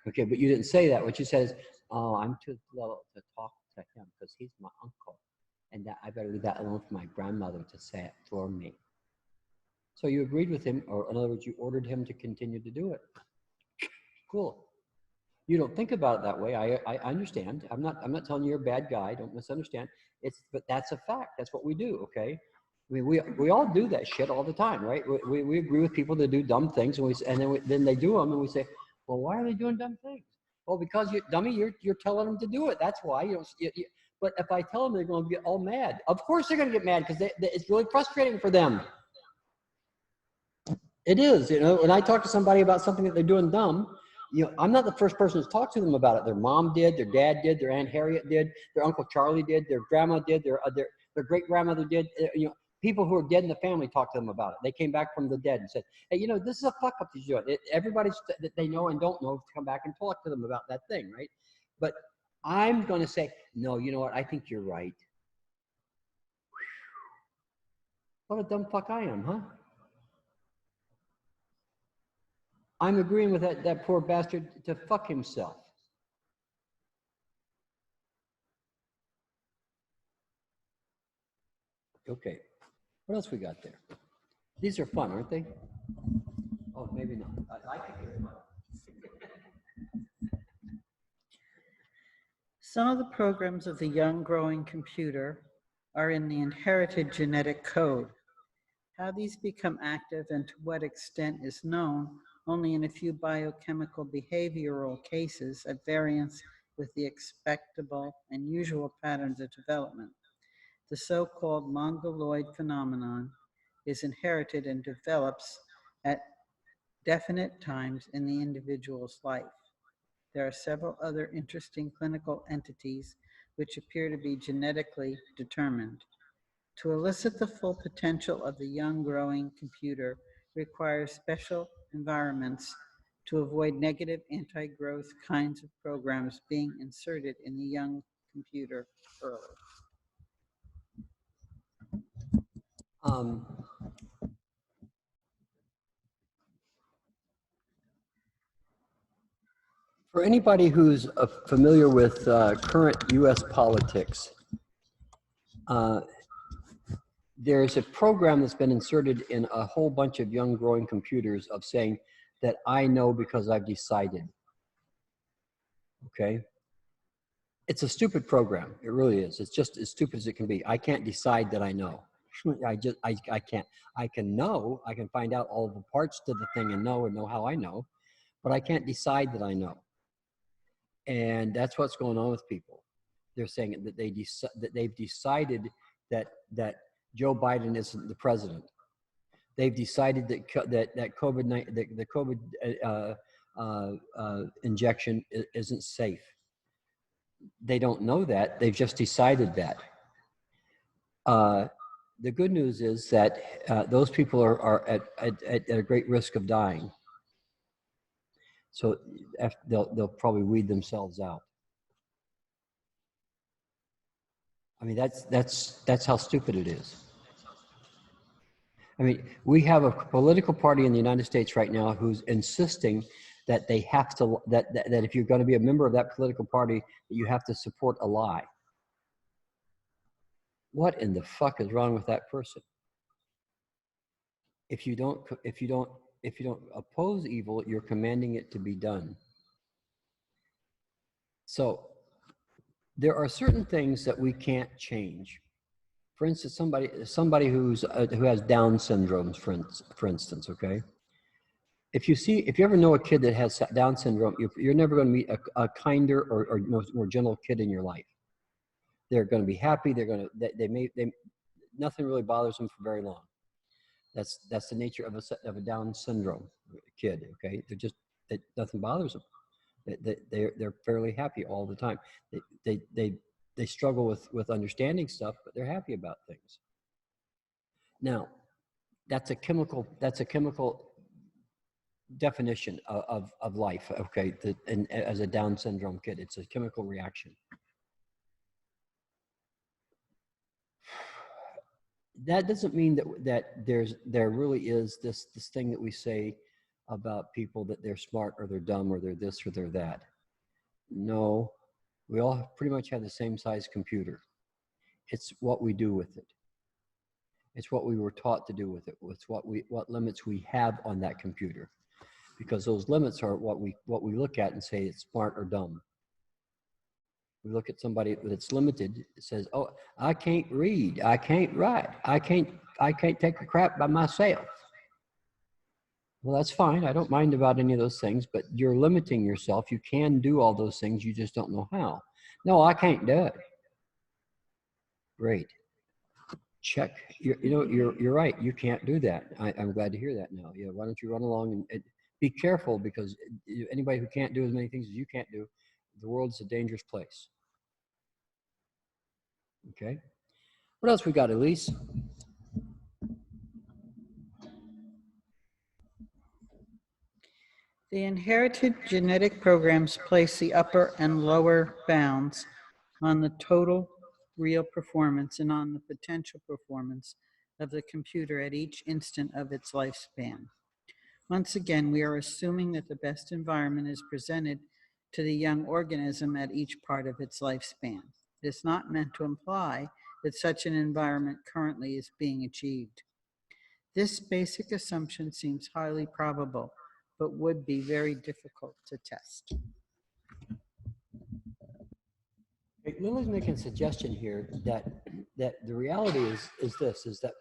Okay, but you didn't say that. What you said is, oh, I'm too little to talk to him because he's my uncle. And that I better leave that alone for my grandmother to say it for me. So you agreed with him, or in other words, you ordered him to continue to do it. Cool. You don't think about it that way. I understand. I'm not telling you you're a bad guy. Don't misunderstand. But that's a fact. That's what we do. Okay. I mean, we all do that shit all the time, right? We agree with people that do dumb things, and then they do them, and we say, well, why are they doing dumb things? Well, because you dummy, you're telling them to do it. That's why you don't. But if I tell them, they're going to get all mad. Of course, they're going to get mad because it's really frustrating for them. It is, when I talk to somebody about something that they're doing dumb, I'm not the first person to talk to them about it. Their mom did, their dad did, their Aunt Harriet did, their Uncle Charlie did, their grandma did, their great grandmother did. People who are dead in the family talk to them about it. They came back from the dead and said, hey, this is a fuck up that you're doing. Everybody that they know and don't know to come back and talk to them about that thing, right? But I'm going to say, no, you know what? I think you're right. What a dumb fuck I am, huh? I'm agreeing with that poor bastard to fuck himself. Okay, what else we got there? These are fun, aren't they? Oh, maybe not. I think they're fun. Some of the programs of the young growing computer are in the inherited genetic code. How these become active and to what extent is known only in a few biochemical behavioral cases at variance with the expectable and usual patterns of development. The so-called mongoloid phenomenon is inherited and develops at definite times in the individual's life. There are several other interesting clinical entities which appear to be genetically determined. To elicit the full potential of the young growing computer requires special environments to avoid negative anti-growth kinds of programs being inserted in the young computer early. For anybody who's familiar with current U.S. politics, there's a program that's been inserted in a whole bunch of young growing computers of saying that I know because I've decided. Okay? It's a stupid program. It really is. It's just as stupid as it can be. I can't decide that I know. I can't. I can know. I can find out all the parts to the thing and know how I know, but I can't decide that I know. And that's what's going on with people. They're saying that they've decided that Joe Biden isn't the president. They've decided that COVID injection isn't safe. They don't know that. They've just decided that. the good news is that those people are at a great risk of dying. So they'll probably weed themselves out. I mean, that's how stupid it is. I mean, we have a political party in the United States right now who's insisting that they have to, that if you're going to be a member of that political party, you have to support a lie. What in the fuck is wrong with that person? If you don't oppose evil, you're commanding it to be done. So there are certain things that we can't change. For instance, somebody who has Down syndrome, for instance, okay? If you ever know a kid that has Down syndrome, you're never going to meet a kinder or more gentle kid in your life. They're going to be happy. Nothing really bothers them for very long. That's the nature of a Down syndrome kid. Okay, nothing bothers them. They're fairly happy all the time. They struggle with understanding stuff, but they're happy about things. Now, that's a chemical definition of life. Okay, and as a Down syndrome kid, it's a chemical reaction. That doesn't mean that there really is this thing that we say about people that they're smart or they're dumb or they're this or they're that. No, we all pretty much have the same size computer. It's what we do with it. It's what we were taught to do with it. It's what limits we have on that computer, because those limits are what we look at and say it's smart or dumb. We look at somebody that's limited. It says, "Oh, I can't read. I can't write. I can't take a crap by myself." Well, that's fine. I don't mind about any of those things, but you're limiting yourself. You can do all those things. You just don't know how. No, I can't do it. Great. Check. You're right. You can't do that. I'm glad to hear that now. Yeah. Why don't you run along and be careful, because anybody who can't do as many things as you can't do, the world's a dangerous place. Okay. What else we got, Elise? The inherited genetic programs place the upper and lower bounds on the total real performance and on the potential performance of the computer at each instant of its lifespan. Once again, we are assuming that the best environment is presented to the young organism at each part of its lifespan. It is not meant to imply that such an environment currently is being achieved. This basic assumption seems highly probable, but would be very difficult to test. Lily's making a suggestion here that the reality is that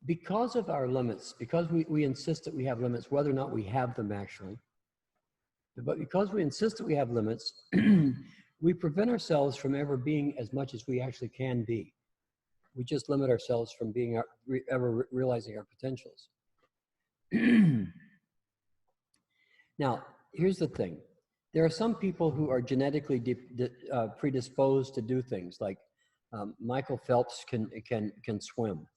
because of our limits, because we insist that we have limits, whether or not we have them actually, but because we insist that we have limits, we prevent ourselves from ever being as much as we actually can be. We just limit ourselves from being ever realizing our potentials. Now, here's the thing. There are some people who are genetically predisposed to do things, like Michael Phelps can swim.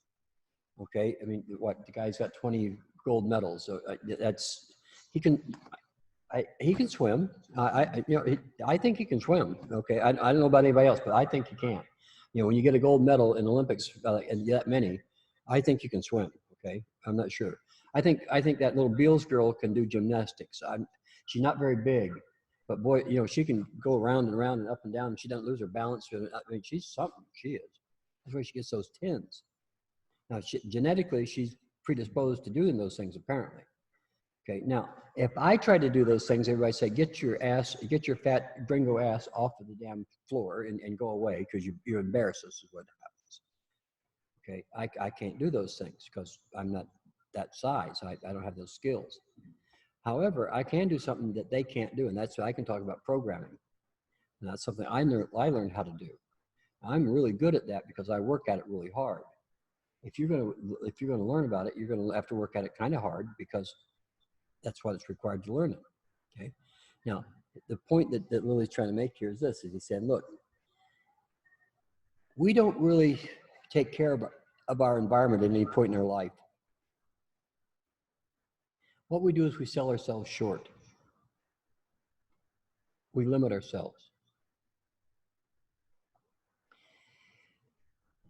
Okay, I mean, the guy's got 20 gold medals, so he can swim. I think he can swim. Okay, I don't know about anybody else, but I think he can. When you get a gold medal in Olympics and that many, I think you can swim. Okay, I'm not sure. I think that little Beals girl can do gymnastics. She's not very big, but boy, she can go around and around and up and down, and she doesn't lose her balance. I mean, she's something. She is. That's why she gets those 10s. Now, genetically, she's predisposed to doing those things, apparently. Okay. Now, if I try to do those things, everybody say, get your fat gringo ass off of the damn floor and go away, because you embarrass us, is what happens. Okay. I can't do those things because I'm not that size. I don't have those skills. However, I can do something that they can't do, and that's I can talk about programming. And that's something I learned how to do. I'm really good at that because I work at it really hard. If you're going to learn about it, you're going to have to work at it kind of hard, because that's what it's required to learn it. Okay. Now, the point that Lily's trying to make here is this: is he said, look, We don't really take care of our environment at any point in our life. What we do is we sell ourselves short. We limit ourselves.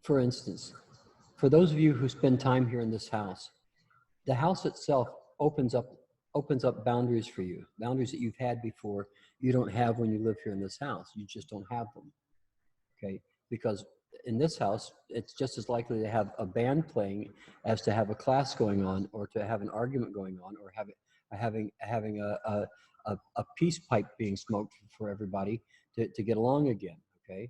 For instance, for those of you who spend time here in this house, the house itself opens up boundaries for you, boundaries that you've had before you don't have when you live here in this house. You just don't have them, okay? Because in this house, it's just as likely to have a band playing as to have a class going on, or to have an argument going on, or having a peace pipe being smoked for everybody to get along again, okay?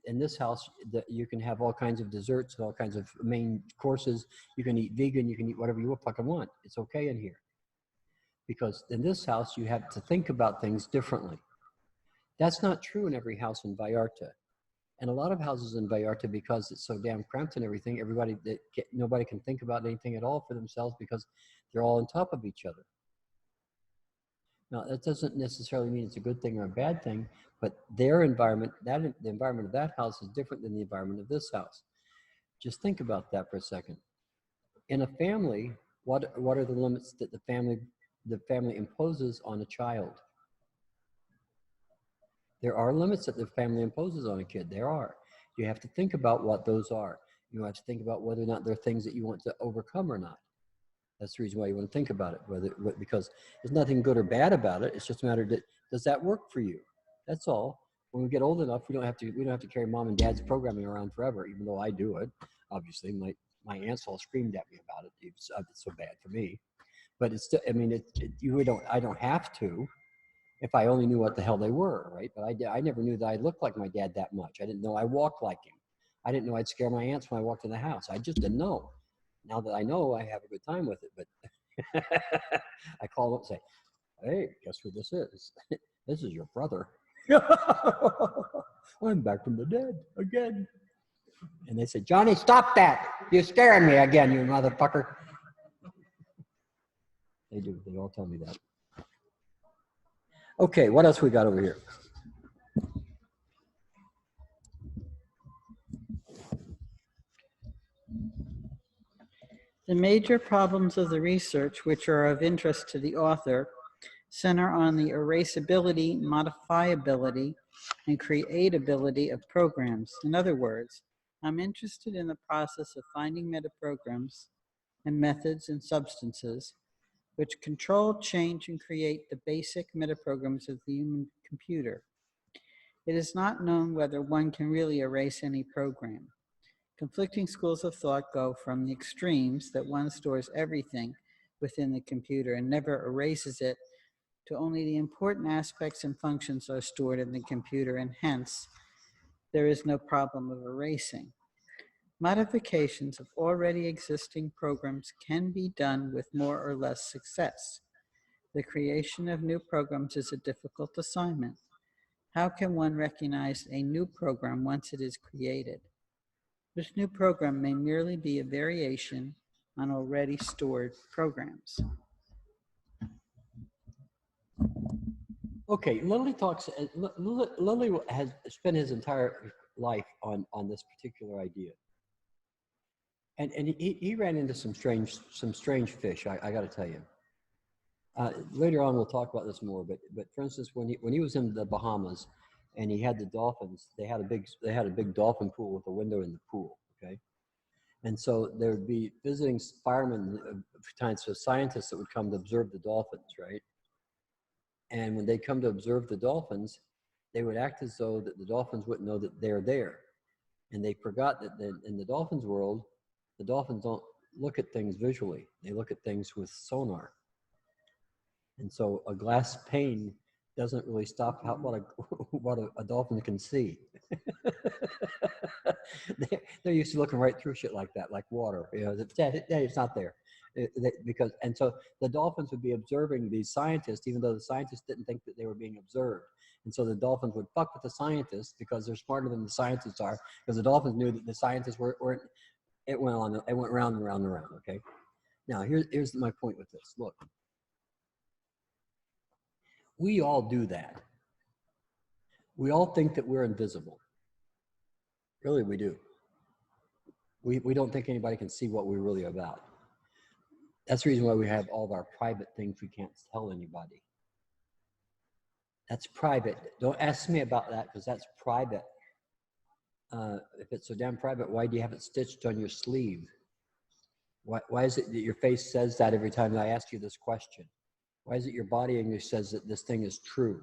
In this house, you can have all kinds of desserts, all kinds of main courses. You can eat vegan, you can eat whatever you fucking want. It's okay in here. Because in this house, you have to think about things differently. That's not true in every house in Vallarta. And a lot of houses in Vallarta, because it's so damn cramped and everything, nobody can think about anything at all for themselves because they're all on top of each other. Now, that doesn't necessarily mean it's a good thing or a bad thing, but their environment, the environment of that house is different than the environment of this house. Just think about that for a second. In a family, what are the limits that the family imposes on a child? There are limits that the family imposes on a kid. There are. You have to think about what those are. You have to think about whether or not they're things that you want to overcome or not. That's the reason why you want to think about it, because there's nothing good or bad about it. It's just a matter of, does that work for you? That's all. When we get old enough, we don't have to carry mom and dad's programming around forever, even though I do it. Obviously, my aunts all screamed at me about it. It's so bad for me. But it's still, I mean, I don't have to if I only knew what the hell they were, right? But I never knew that I looked like my dad that much. I didn't know I walked like him. I didn't know I'd scare my aunts when I walked in the house. I just didn't know. Now that I know, I have a good time with it. But I call them up and say, "Hey, guess who this is? This is your brother. I'm back from the dead again." And they say, "Johnny, stop that. You're scaring me again, you motherfucker." They do. They all tell me that. Okay, what else we got over here? The major problems of the research, which are of interest to the author, center on the erasability, modifiability, and creatability of programs. In other words, I'm interested in the process of finding metaprograms and methods and substances which control, change, and create the basic metaprograms of the human computer. It is not known whether one can really erase any program. Conflicting schools of thought go from the extremes that one stores everything within the computer and never erases it, to only the important aspects and functions are stored in the computer, and hence there is no problem of erasing. Modifications of already existing programs can be done with more or less success. The creation of new programs is a difficult assignment. How can one recognize a new program once it is created? This new program may merely be a variation on already stored programs. Okay, Lily talks. Lily has spent his entire life on this particular idea, and he ran into some strange fish. I got to tell you. Later on, we'll talk about this more. But for instance, when he was in the Bahamas, and he had the dolphins, they had a big dolphin pool with a window in the pool. Okay, and so there would be visiting firemen, times so scientists that would come to observe the dolphins, right? And when they come to observe the dolphins, they would act as though that the dolphins wouldn't know that they're there. And they forgot that in the dolphins world, the dolphins don't look at things visually. They look at things with sonar. And so a glass pane doesn't really stop what a dolphin can see. They're used to looking right through shit like that, like water. You know, it's not there. And so the dolphins would be observing these scientists, even though the scientists didn't think that they were being observed. And so the dolphins would fuck with the scientists because they're smarter than the scientists are, because the dolphins knew that the scientists weren't. It went round and round and round. Okay. Now here's my point with this. Look, we all do that. We all think that we're invisible. Really, we do. We don't think anybody can see what we're really about. That's the reason why we have all of our private things we can't tell anybody. That's private. Don't ask me about that because that's private. If it's so damn private, why do you have it stitched on your sleeve? Why is it that your face says that every time I ask you this question? Why is it your body English says that this thing is true?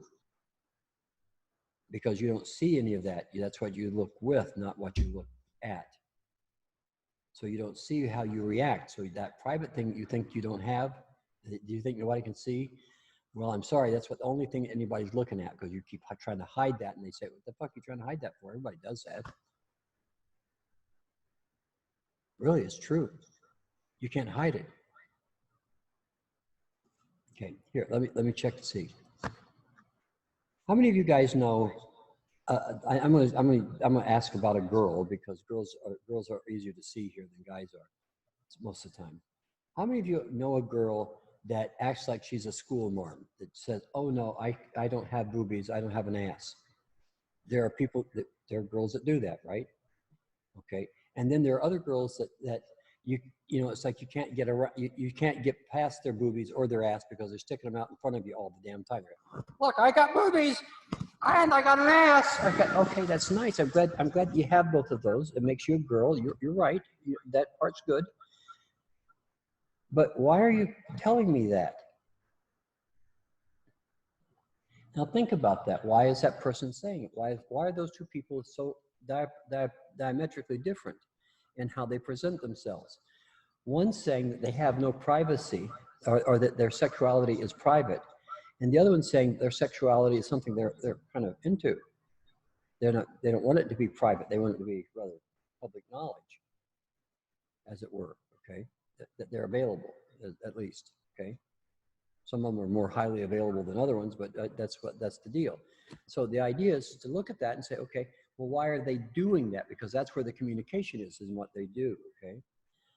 Because you don't see any of that. That's what you look with, not what you look at. So you don't see how you react. So that private thing you think you don't have, do you think nobody can see? Well, I'm sorry, that's what the only thing anybody's looking at, because you keep trying to hide that, and they say, what the fuck are you trying to hide that for? Everybody does that. Really, it's true. You can't hide it. Okay, here, let me check to see. How many of you guys know? I'm gonna ask about a girl, because girls are easier to see here than guys are most of the time. How many of you know a girl that acts like she's a school marm, that says, "Oh no, I don't have boobies, I don't have an ass"? There are there are girls that do that, right? Okay, and then there are other girls that you know, it's like you can't get around, you can't get past their boobies or their ass because they're sticking them out in front of you all the damn time. Look, I got boobies and I got an ass. Okay, that's nice. I'm glad you have both of those. It makes you a girl. You're right. That part's good. But why are you telling me that? Now think about that. Why is that person saying it? Why are those two people so diametrically different in how they present themselves? One's saying that they have no privacy, or that their sexuality is private, and the other one's saying their sexuality is something they're kind of into. They don't want it to be private. They want it to be rather public knowledge, as it were. Okay, that they're available, at least. Okay, some of them are more highly available than other ones, but that's the deal. So the idea is to look at that and say, okay, well, why are they doing that? Because that's where the communication is in what they do. Okay,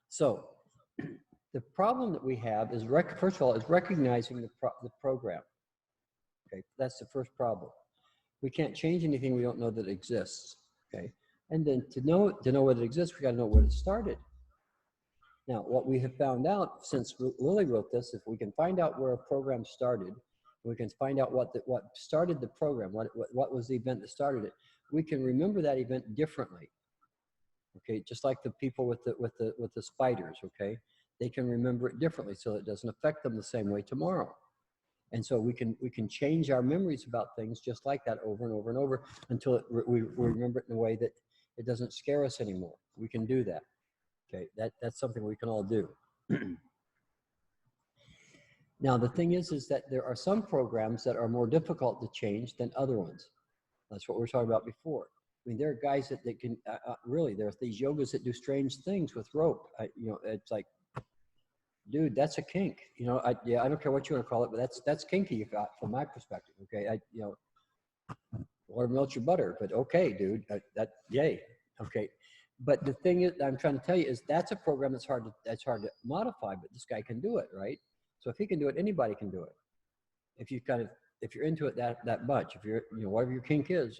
so the problem that we have is, first of all, is recognizing the program. Okay, that's the first problem. We can't change anything we don't know that exists. Okay, and then to know what it exists, we got to know where it started. Now, what we have found out since Lily wrote this, if we can find out where a program started, we can find out what started the program, what was the event that started it, we can remember that event differently. Okay, just like the people with the spiders. Okay, they can remember it differently, so it doesn't affect them the same way tomorrow. And so we can change our memories about things just like that over and over and over until we remember it in a way that it doesn't scare us anymore. We can do that. Okay, that's something we can all do. Now, the thing is that there are some programs that are more difficult to change than other ones. That's what we were talking about before. I mean, there are guys that can, really, there's these yogas that do strange things with rope. You know, it's like, dude, that's a kink. You know, I don't care what you want to call it, but that's kinky from my perspective. Okay, you know, water melts your butter, but okay, dude, yay. Okay, but the thing is, I'm trying to tell you is that's a program that's hard to modify, but this guy can do it, right? So if he can do it, anybody can do it. If you're into it that much, if you're, you know, whatever your kink is,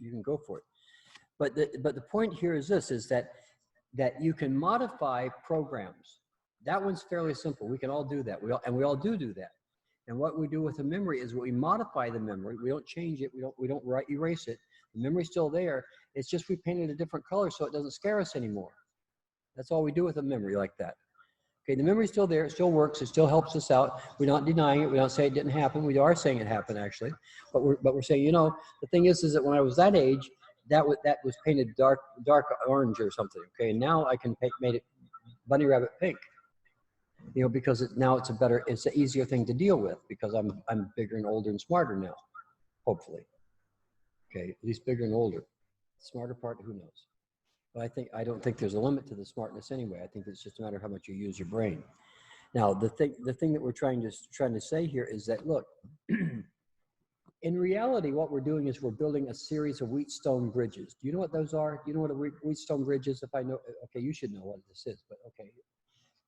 you can go for it. But the point here is this: is that you can modify programs. That one's fairly simple. We can all do that. We all do that. And what we do with the memory is we modify the memory. We don't change it. We don't erase it. The memory's still there. It's just we painted a different color so it doesn't scare us anymore. That's all we do with a memory like that. Okay, the memory's still there. It still works. It still helps us out. We're not denying it. We don't say it didn't happen. We are saying it happened, actually. But we're saying, you know, the thing is that when I was that age, that was painted dark orange or something. Okay, and now I can made it bunny rabbit pink. You know, because now it's an easier thing to deal with because I'm bigger and older and smarter now, hopefully. Okay, at least bigger and older. The smarter part, who knows? But I don't think there's a limit to the smartness anyway. I think it's just a matter of how much you use your brain. Now, the thing that we're trying to say here is that, look, in reality, what we're doing is we're building a series of Wheatstone bridges. Do you know what those are? Do you know what a Wheatstone bridge is? If I know, okay, you should know what this is, but okay.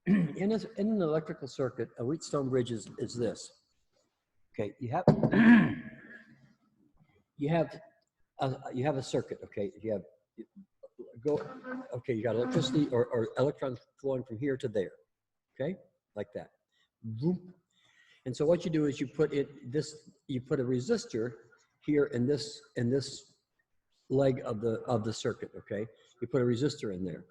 In an electrical circuit, a Wheatstone bridge is this. Okay, you have a circuit. Okay, you Go, okay, you got electricity or electrons flowing from here to there, okay, like that. Boom. And so what you do is you put you put a resistor here in this leg of the circuit, okay? You put a resistor in there.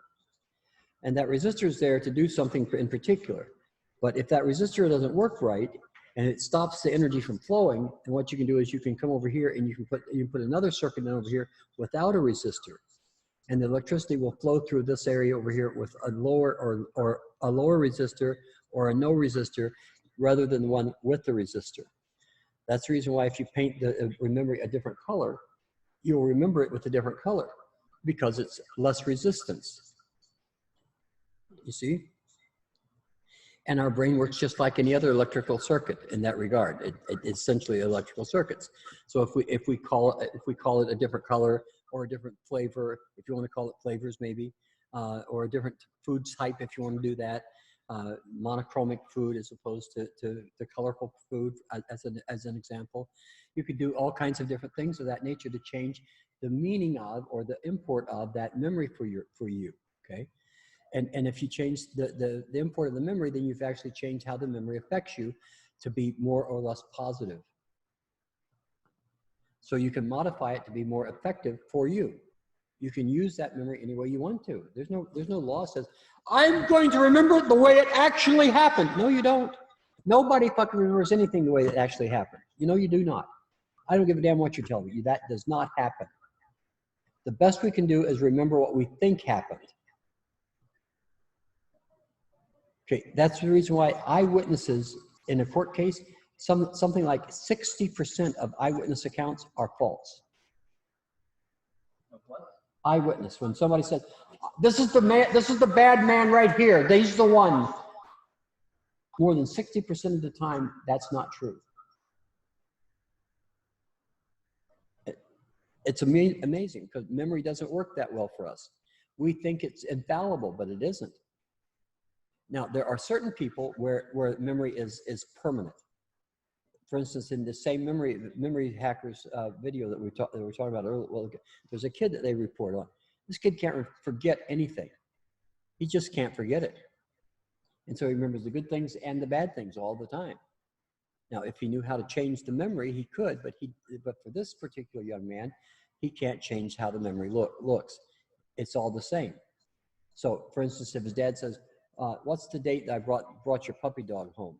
And that resistor is there to do something in particular. But if that resistor doesn't work right and it stops the energy from flowing, then what you can do is you can come over here and you can put another circuit in over here without a resistor. And the electricity will flow through this area over here with a lower or a lower resistor or a no resistor rather than the one with the resistor. That's the reason why if you paint the memory a different color, you'll remember it with a different color because it's less resistance. You see? And our brain works just like any other electrical circuit in that regard. It's essentially electrical circuits. So if we call it a different color or a different flavor, if you want to call it flavors maybe, or a different food type if you want to do that, monochromic food as opposed to the colorful food as an example. You could do all kinds of different things of that nature to change the meaning of or the import of that memory for you, okay? And if you change the import of the memory, then you've actually changed how the memory affects you to be more or less positive. So you can modify it to be more effective for you. You can use that memory any way you want to. There's no law that says, I'm going to remember it the way it actually happened. No, you don't. Nobody fucking remembers anything the way it actually happened. You know, you do not. I don't give a damn what you're telling me. That does not happen. The best we can do is remember what we think happened. Okay, that's the reason why eyewitnesses in a court case, something like 60% of eyewitness accounts are false. What? Eyewitness, when somebody says, this is the man, this is the bad man right here, he's the one. More than 60% of the time, that's not true. It's amazing because memory doesn't work that well for us. We think it's infallible, but it isn't. Now, there are certain people where memory is permanent. For instance, in the same memory hackers video that we were talking about earlier, well, there's a kid that they report on. This kid can't forget anything. He just can't forget it. And so he remembers the good things and the bad things all the time. Now, if he knew how to change the memory, he could, but for this particular young man, he can't change how the memory looks. It's all the same. So, for instance, if his dad says, what's the date that I brought your puppy dog home?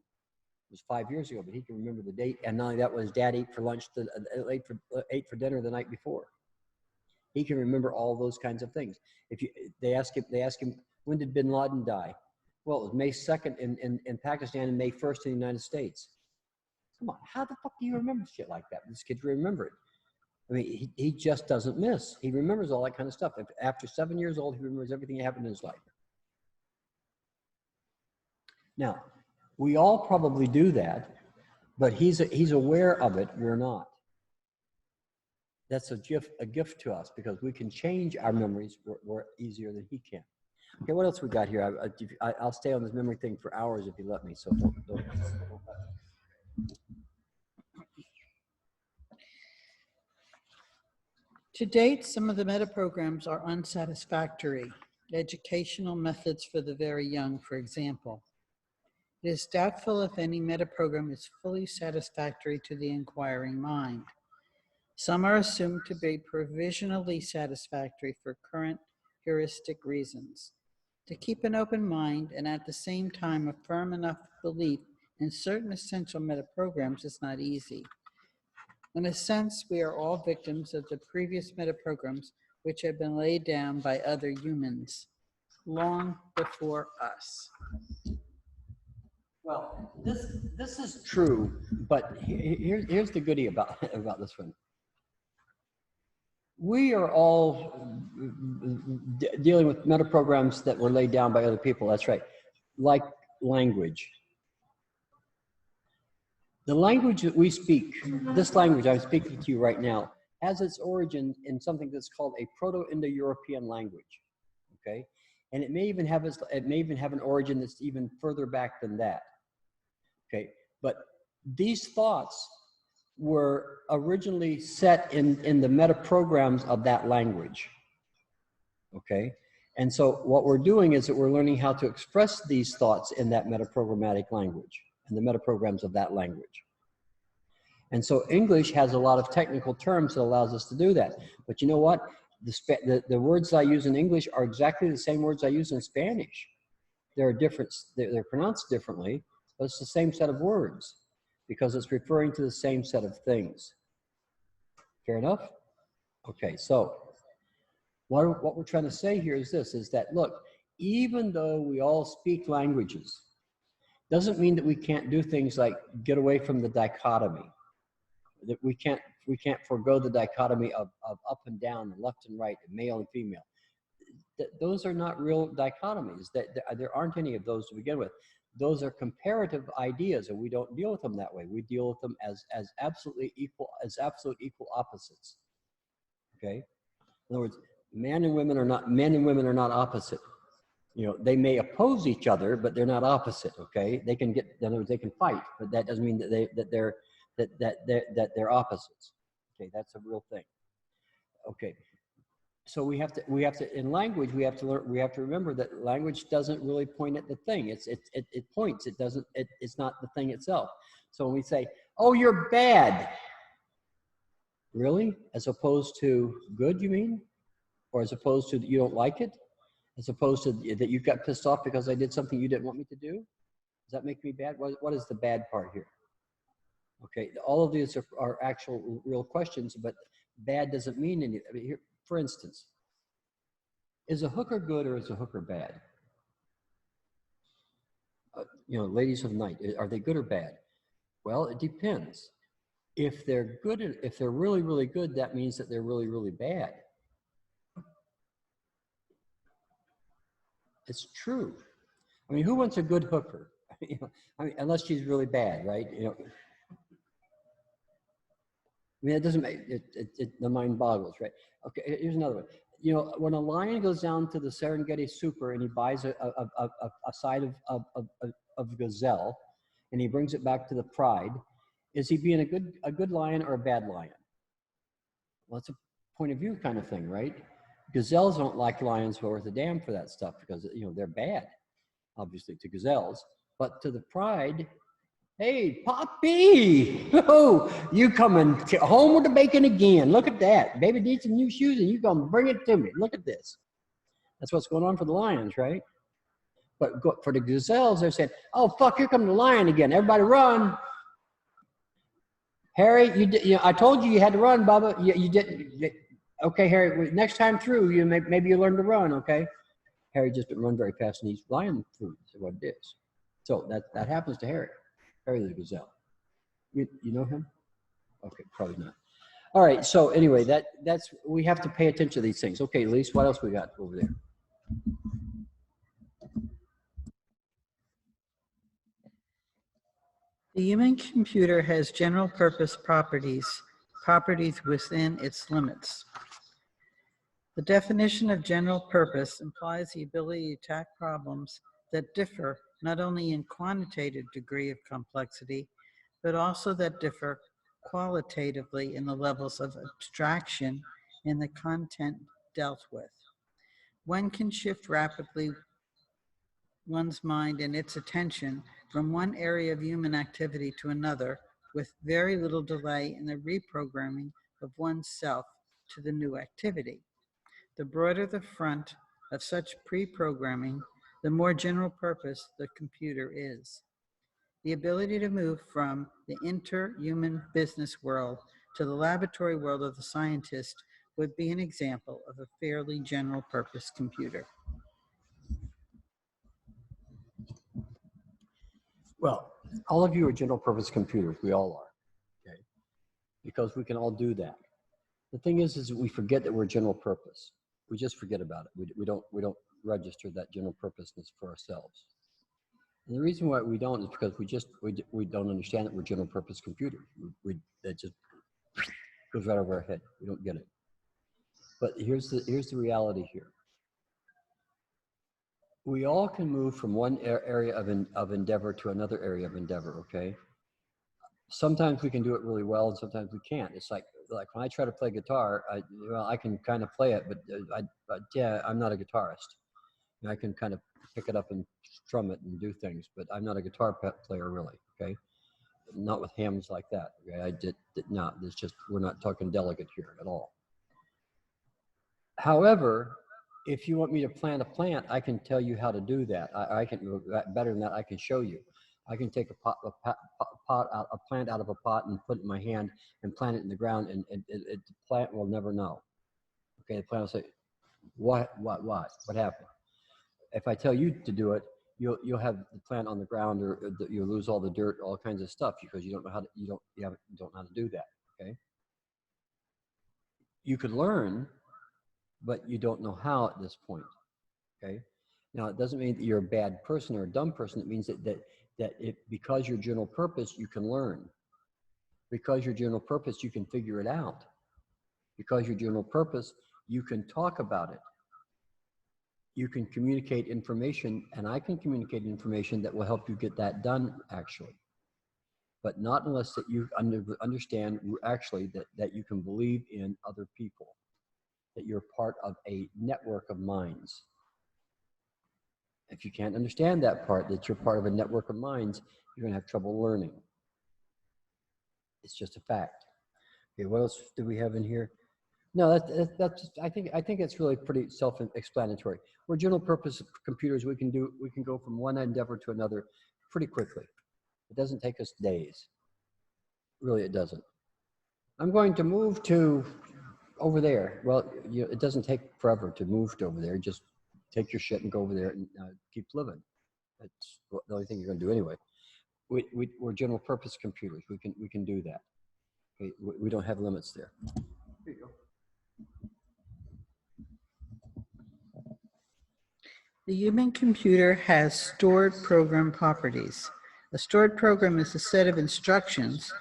It was 5 years ago, but he can remember the date. And not only that, was dad ate for lunch, ate for dinner the night before. He can remember all those kinds of things. They ask him, when did Bin Laden die? Well, it was May 2nd in Pakistan and May 1st in the United States. Come on, how the fuck do you remember shit like that? This kid remember it. I mean, he just doesn't miss. He remembers all that kind of stuff. After 7 years old, he remembers everything that happened in his life. Now, we all probably do that, but he's aware of it. We're not. That's a gift to us because we can change our memories more easier than he can. Okay, what else we got here? I'll stay on this memory thing for hours if you let me. So don't. To date, some of the meta programs are unsatisfactory. Educational methods for the very young, for example. It is doubtful if any meta program is fully satisfactory to the inquiring mind. Some are assumed to be provisionally satisfactory for current heuristic reasons. To keep an open mind and at the same time a firm enough belief in certain essential meta programs is not easy. In a sense, we are all victims of the previous meta programs which have been laid down by other humans long before us. Well, this is true, but here's the goodie about this one. We are all dealing with meta programs that were laid down by other people. That's right, like language. The language that we speak, this language I'm speaking to you right now, has its origin in something that's called a Proto-Indo-European language. Okay, and it may even have an origin that's even further back than that. Okay, but these thoughts were originally set in the meta programs of that language. okay? And so what we're doing is that we're learning how to express these thoughts in that metaprogrammatic language and the metaprograms of that language. And so English has a lot of technical terms that allows us to do that. But you know what? The words I use in English are exactly the same words I use in Spanish. They're pronounced differently, but it's the same set of words because it's referring to the same set of things. Fair enough? Okay, so what we're trying to say here is this, is that, look, even though we all speak languages, doesn't mean that we can't do things like get away from the dichotomy. That we can't forego the dichotomy of up and down, and left and right, and male and female. Those are not real dichotomies. There aren't any of those to begin with. Those are comparative ideas, and we don't deal with them that way. We deal with them as absolute equal opposites. Okay. In other words, men and women are not opposite. You know, they may oppose each other, but they're not opposite. Okay. They can in other words, they can fight, but that doesn't mean that they're opposites. Okay, that's a real thing. Okay, so we have to in language we have to remember that language doesn't really point at the thing. It points. It doesn't. It's not the thing itself. So when we say, "Oh, you're bad," really, as opposed to good, you mean, or as opposed to you don't like it, as opposed to that you got pissed off because I did something you didn't want me to do. Does that make me bad? What is the bad part here? Okay, all of these are actual real questions, but bad doesn't mean anything. I mean, here, for instance, is a hooker good or is a hooker bad? You know, ladies of the night, are they good or bad? Well, it depends. If they're good, if they're really, really good, that means that they're really, really bad. It's true. I mean, who wants a good hooker? You know, I mean, unless she's really bad, right? You know, I mean, it doesn't make the mind boggles, right? Okay, here's another one. You know, when a lion goes down to the Serengeti Super and he buys a side of gazelle, and he brings it back to the pride, is he being a good lion or a bad lion? Well, it's a point of view kind of thing, right? Gazelles don't like lions worth a damn for that stuff because, you know, they're bad, obviously, to gazelles. But to the pride, hey, Poppy! Oh, you coming home with the bacon again. Look at that. Baby needs some new shoes and you gonna bring it to me. Look at this. That's what's going on for the lions, right? But for the gazelles, they're saying, oh, fuck, here comes the lion again. Everybody run. Harry, you know, I told you had to run, Bubba. You didn't. Okay, Harry, next time through, maybe you learn to run, okay? Harry just didn't run very fast and eats lion food, is what it is. So that happens to Harry. Harry the gazelle. You know him? Okay, probably not. All right, so anyway, that's we have to pay attention to these things. Okay, Elise, what else we got over there? The human computer has general purpose properties within its limits. The definition of general purpose implies the ability to attack problems that differ not only in quantitative degree of complexity, but also that differ qualitatively in the levels of abstraction in the content dealt with. One can shift rapidly one's mind and its attention from one area of human activity to another with very little delay in the reprogramming of oneself to the new activity. The broader the front of such pre-programming, the more general purpose the computer is. The ability to move from the inter-human business world to the laboratory world of the scientist would be an example of a fairly general purpose computer. Well, all of you are general purpose computers. We all are, okay? Because we can all do that. The thing is that we forget that we're general purpose. We just forget about it. We don't register that general purposeness for ourselves. And the reason why we don't is because we don't understand that we're general purpose computers. That just goes right over our head. We don't get it. But here's the reality here. We all can move from one area of endeavor to another area of endeavor, okay? sometimes we can do it really well and sometimes we can't. It's like when I try to play guitar, I can kind of play it, but yeah, I'm not a guitarist. I can kind of pick it up and strum it and do things, but I'm not a guitar player really. Okay, not with hymns like that. Okay, I did not. It's just we're not talking delicate here at all. However, if you want me to plant a plant, I can tell you how to do that. I can better than that. I can show you. I can take a plant out of a pot and put it in my hand and plant it in the ground, and the plant will never know. Okay, the plant will say, what happened? If I tell you to do it, you'll have the plant on the ground, or you'll lose all the dirt, all kinds of stuff, because you don't know how to don't know how to do that. Okay, you could learn, but you don't know how at this point. Okay, now it doesn't mean that you're a bad person or a dumb person. It means that because your general purpose, you can learn. Because your general purpose, you can figure it out. Because your general purpose, you can talk about it. You can communicate information, and I can communicate information that will help you get that done, actually. But not unless that you understand actually that you can believe in other people, that you're part of a network of minds. If you can't understand that part, that you're part of a network of minds, you're going to have trouble learning. It's just a fact. Okay, what else do we have in here? No, that's I think it's really pretty self-explanatory. We're general purpose computers. We can go from one endeavor to another pretty quickly. It doesn't take us days. Really, it doesn't. I'm going to move to over there. Well, it doesn't take forever to move to over there. Just take your shit and go over there and keep living. That's the only thing you're going to do anyway. We're general purpose computers. We can do that. Okay, we don't have limits there. Here you go. The human computer has stored program properties. A stored program is a set of instructions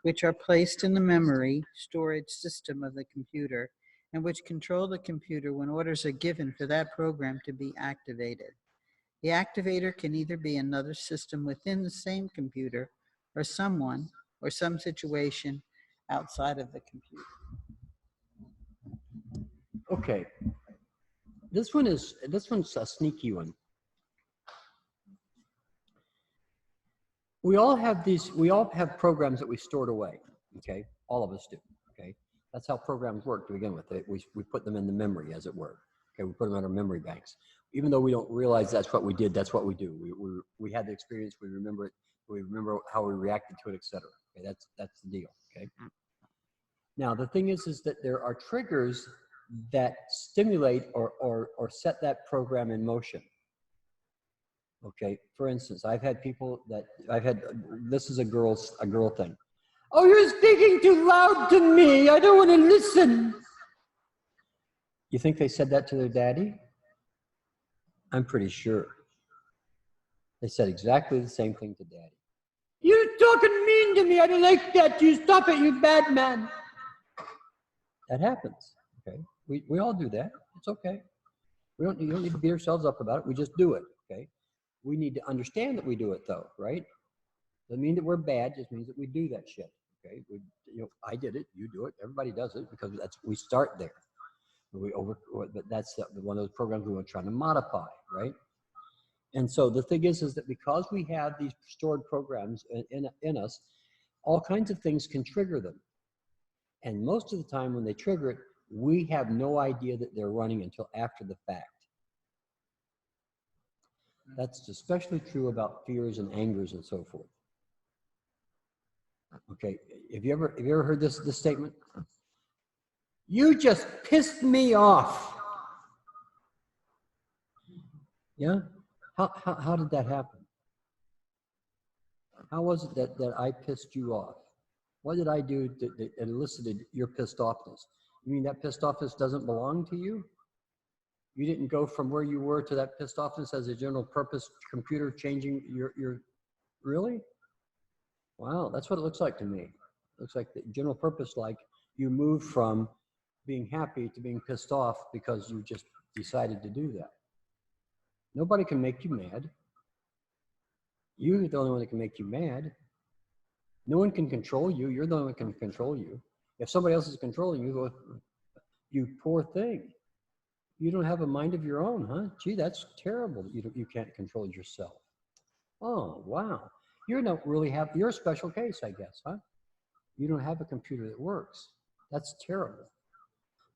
which are placed in the memory storage system of the computer and which control the computer when orders are given for that program to be activated. The activator can either be another system within the same computer or someone or some situation outside of the computer. Okay. This one's a sneaky one. We all have programs that we stored away. Okay, all of us do. Okay, that's how programs work to begin with. We put them in the memory, as it were. Okay, we put them in our memory banks. Even though we don't realize that's what we did, that's what we do. We had the experience, we remember it, we remember how we reacted to it, etc. Okay, that's the deal. Okay. Now the thing is that there are triggers that stimulate or set that program in motion. Okay, for instance, this is a girl thing. Oh, you're speaking too loud to me. I don't want to listen. You think they said that to their daddy? I'm pretty sure. They said exactly the same thing to daddy. You're talking mean to me. I don't like that. You stop it, you bad man. That happens. Okay, we all do that. It's okay. You don't need to beat ourselves up about it. We just do it. Okay. We need to understand that we do it, though, right? Doesn't mean that we're bad. Just means that we do that shit. Okay, I did it. You do it. Everybody does it because we start there. But that's one of those programs we were trying to modify, right? And so the thing is that because we have these stored programs in us, all kinds of things can trigger them. And most of the time when they trigger it, we have no idea that they're running until after the fact. That's especially true about fears and angers and so forth. Okay, have you ever heard this statement? You just pissed me off. Yeah? How did that happen? How was it that I pissed you off? What did I do that elicited your pissed offness? You mean that pissed offness doesn't belong to you? You didn't go from where you were to that pissed offness as a general purpose computer changing your really? Wow, that's what it looks like to me. It looks like the general purpose, like you move from being happy to being pissed off because you just decided to do that. Nobody can make you mad. You're the only one that can make you mad. No one can control you. You're the one that can control you. If somebody else is controlling you, go, you poor thing. You don't have a mind of your own, huh? Gee, that's terrible. You can't control yourself. Oh, wow. You don't really have, you're a special case, I guess, huh? You don't have a computer that works. That's terrible.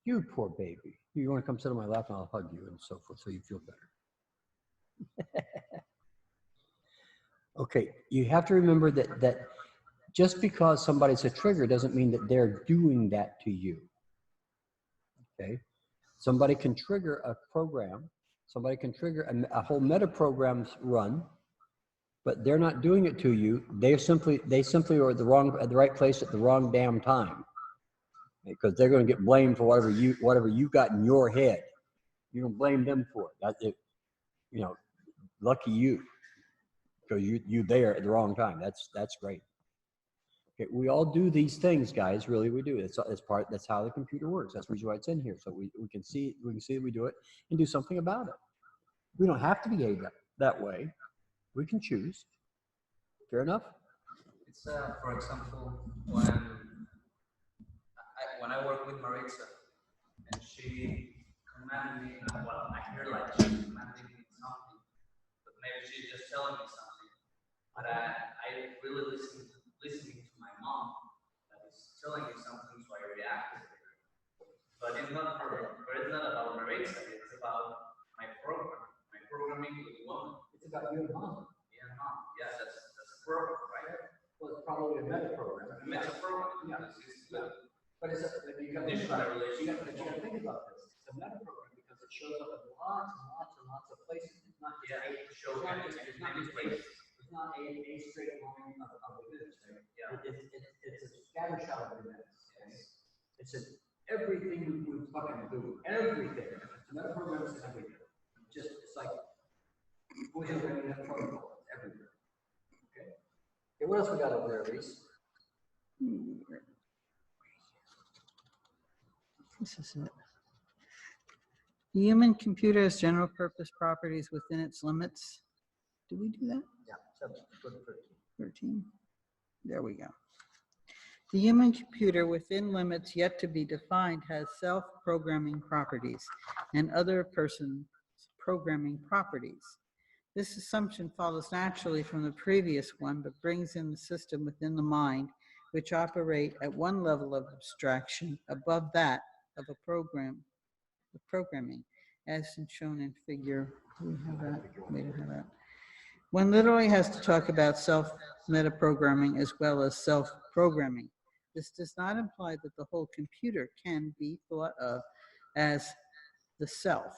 You poor baby. You want to come sit on my lap and I'll hug you and so forth so you feel better. Okay, you have to remember that just because somebody's a trigger doesn't mean that they're doing that to you. Okay? Somebody can trigger a program. Somebody can trigger a whole meta program's run, but they're not doing it to you. They simply are at the right place at the wrong damn time, because they're going to get blamed for whatever you got in your head. You don't blame them for it. That's it. You know, lucky you, because you there at the wrong time. That's great. Okay, we all do these things, guys. Really, we do. That's how the computer works. That's the reason why it's in here, so we can see that we do it and do something about it. We don't have to behave that way. We can choose. Fair enough? It's for example, when I work with Maritza, and she commanded me, well, I hear like she's commanding me something, but maybe she's just telling me something. But I really listening to my mom that is telling me something, so I reacted. But it's not about Maritza, it's about my programming with woman. It's about you and mom. Yeah, mom. Yeah, that's a program, right? Well, it's probably a meta program. It's a program. Yeah. It's good. But you got to think about this. It's a meta program because it shows up in lots and lots and lots of places. It's not just it's not a straight line of events, right? Yeah. It's a scatter shot of events. Okay? It's everything we fucking do. Everything. It's a meta program is everything. It's like boys and women have protocol. It's everywhere. Okay. Okay, what else we got over there, Elise? This is it. The human computer has general purpose properties within its limits. Do we do that? Yeah, 13. There we go. The human computer within limits yet to be defined has self-programming properties and other person's programming properties. This assumption follows naturally from the previous one, but brings in the system within the mind, which operate at one level of abstraction above that of a programming, as shown in figure. Do we have that? We don't have that. One literally has to talk about self-metaprogramming as well as self-programming. This does not imply that the whole computer can be thought of as the self.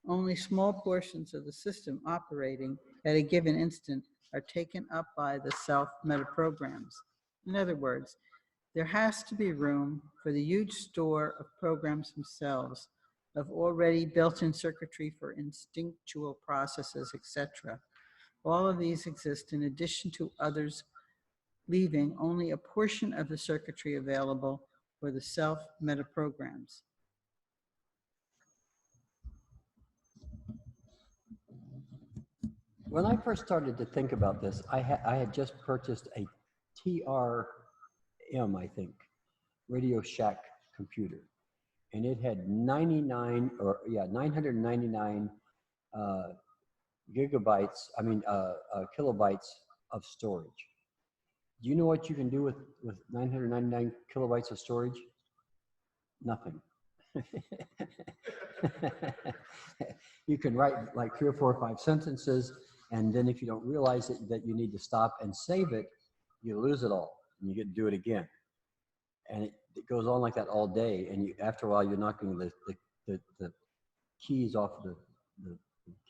Only small portions of the system operating at a given instant are taken up by the self-metaprograms. In other words, there has to be room for the huge store of programs themselves, of already built-in circuitry for instinctual processes, etc. All of these exist in addition to others, leaving only a portion of the circuitry available for the self-metaprograms. When I first started to think about this, I had just purchased a TRM, I think, Radio Shack computer, and it had 999 kilobytes of storage. Do you know what you can do with 999 kilobytes of storage? Nothing. You can write like 3 or 4 or 5 sentences, and then if you don't realize that you need to stop and save it, you lose it all, and you get to do it again. And it goes on like that all day, and after a while you're knocking the keys off the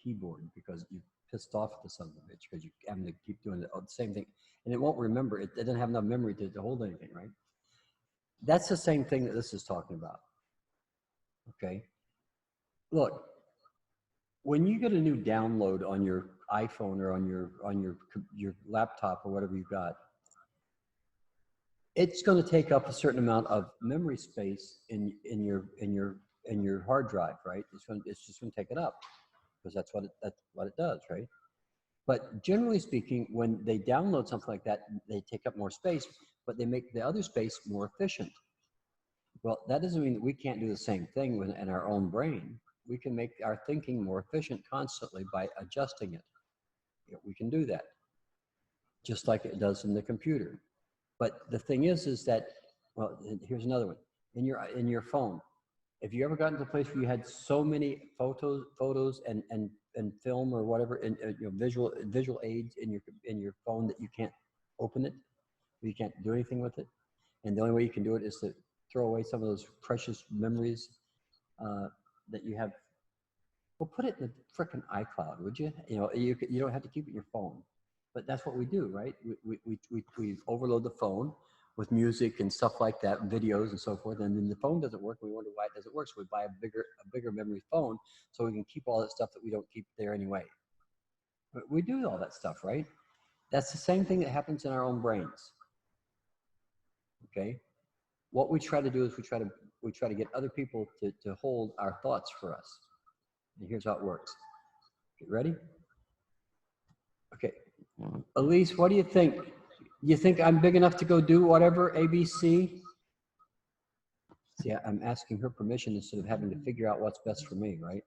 keyboard because you pissed off at the son of a bitch because you having to keep doing the same thing, and it won't remember. It doesn't have enough memory to hold anything, right? That's the same thing that this is talking about. Okay, look, when you get a new download on your iPhone or on your laptop or whatever you got, it's going to take up a certain amount of memory space in your hard drive, right? It's just going to take it up because that's what it does, right? But generally speaking, when they download something like that, they take up more space, but they make the other space more efficient. Well, that doesn't mean that we can't do the same thing in our own brain. We can make our thinking more efficient constantly by adjusting it. We can do that, just like it does in the computer. But the thing is that, well, here's another one. In your phone, have you ever gotten to a place where you had so many photos and film or whatever, and visual aids in your phone that you can't open it, you can't do anything with it, and the only way you can do it is to throw away some of those precious memories that you have? Well, put it in the frickin' iCloud, would you? You don't have to keep it in your phone, but that's what we do, right? We overload the phone with music and stuff like that, videos and so forth, and then the phone doesn't work. We wonder why it doesn't work, so we buy a bigger memory phone so we can keep all that stuff that we don't keep there anyway. But we do all that stuff, right? That's the same thing that happens in our own brains. Okay, what we try to do is we try to get other people to hold our thoughts for us. And here's how it works. Get ready? Okay. Elise, what do you think? You think I'm big enough to go do whatever, ABC? See, I'm asking her permission instead of having to figure out what's best for me, right?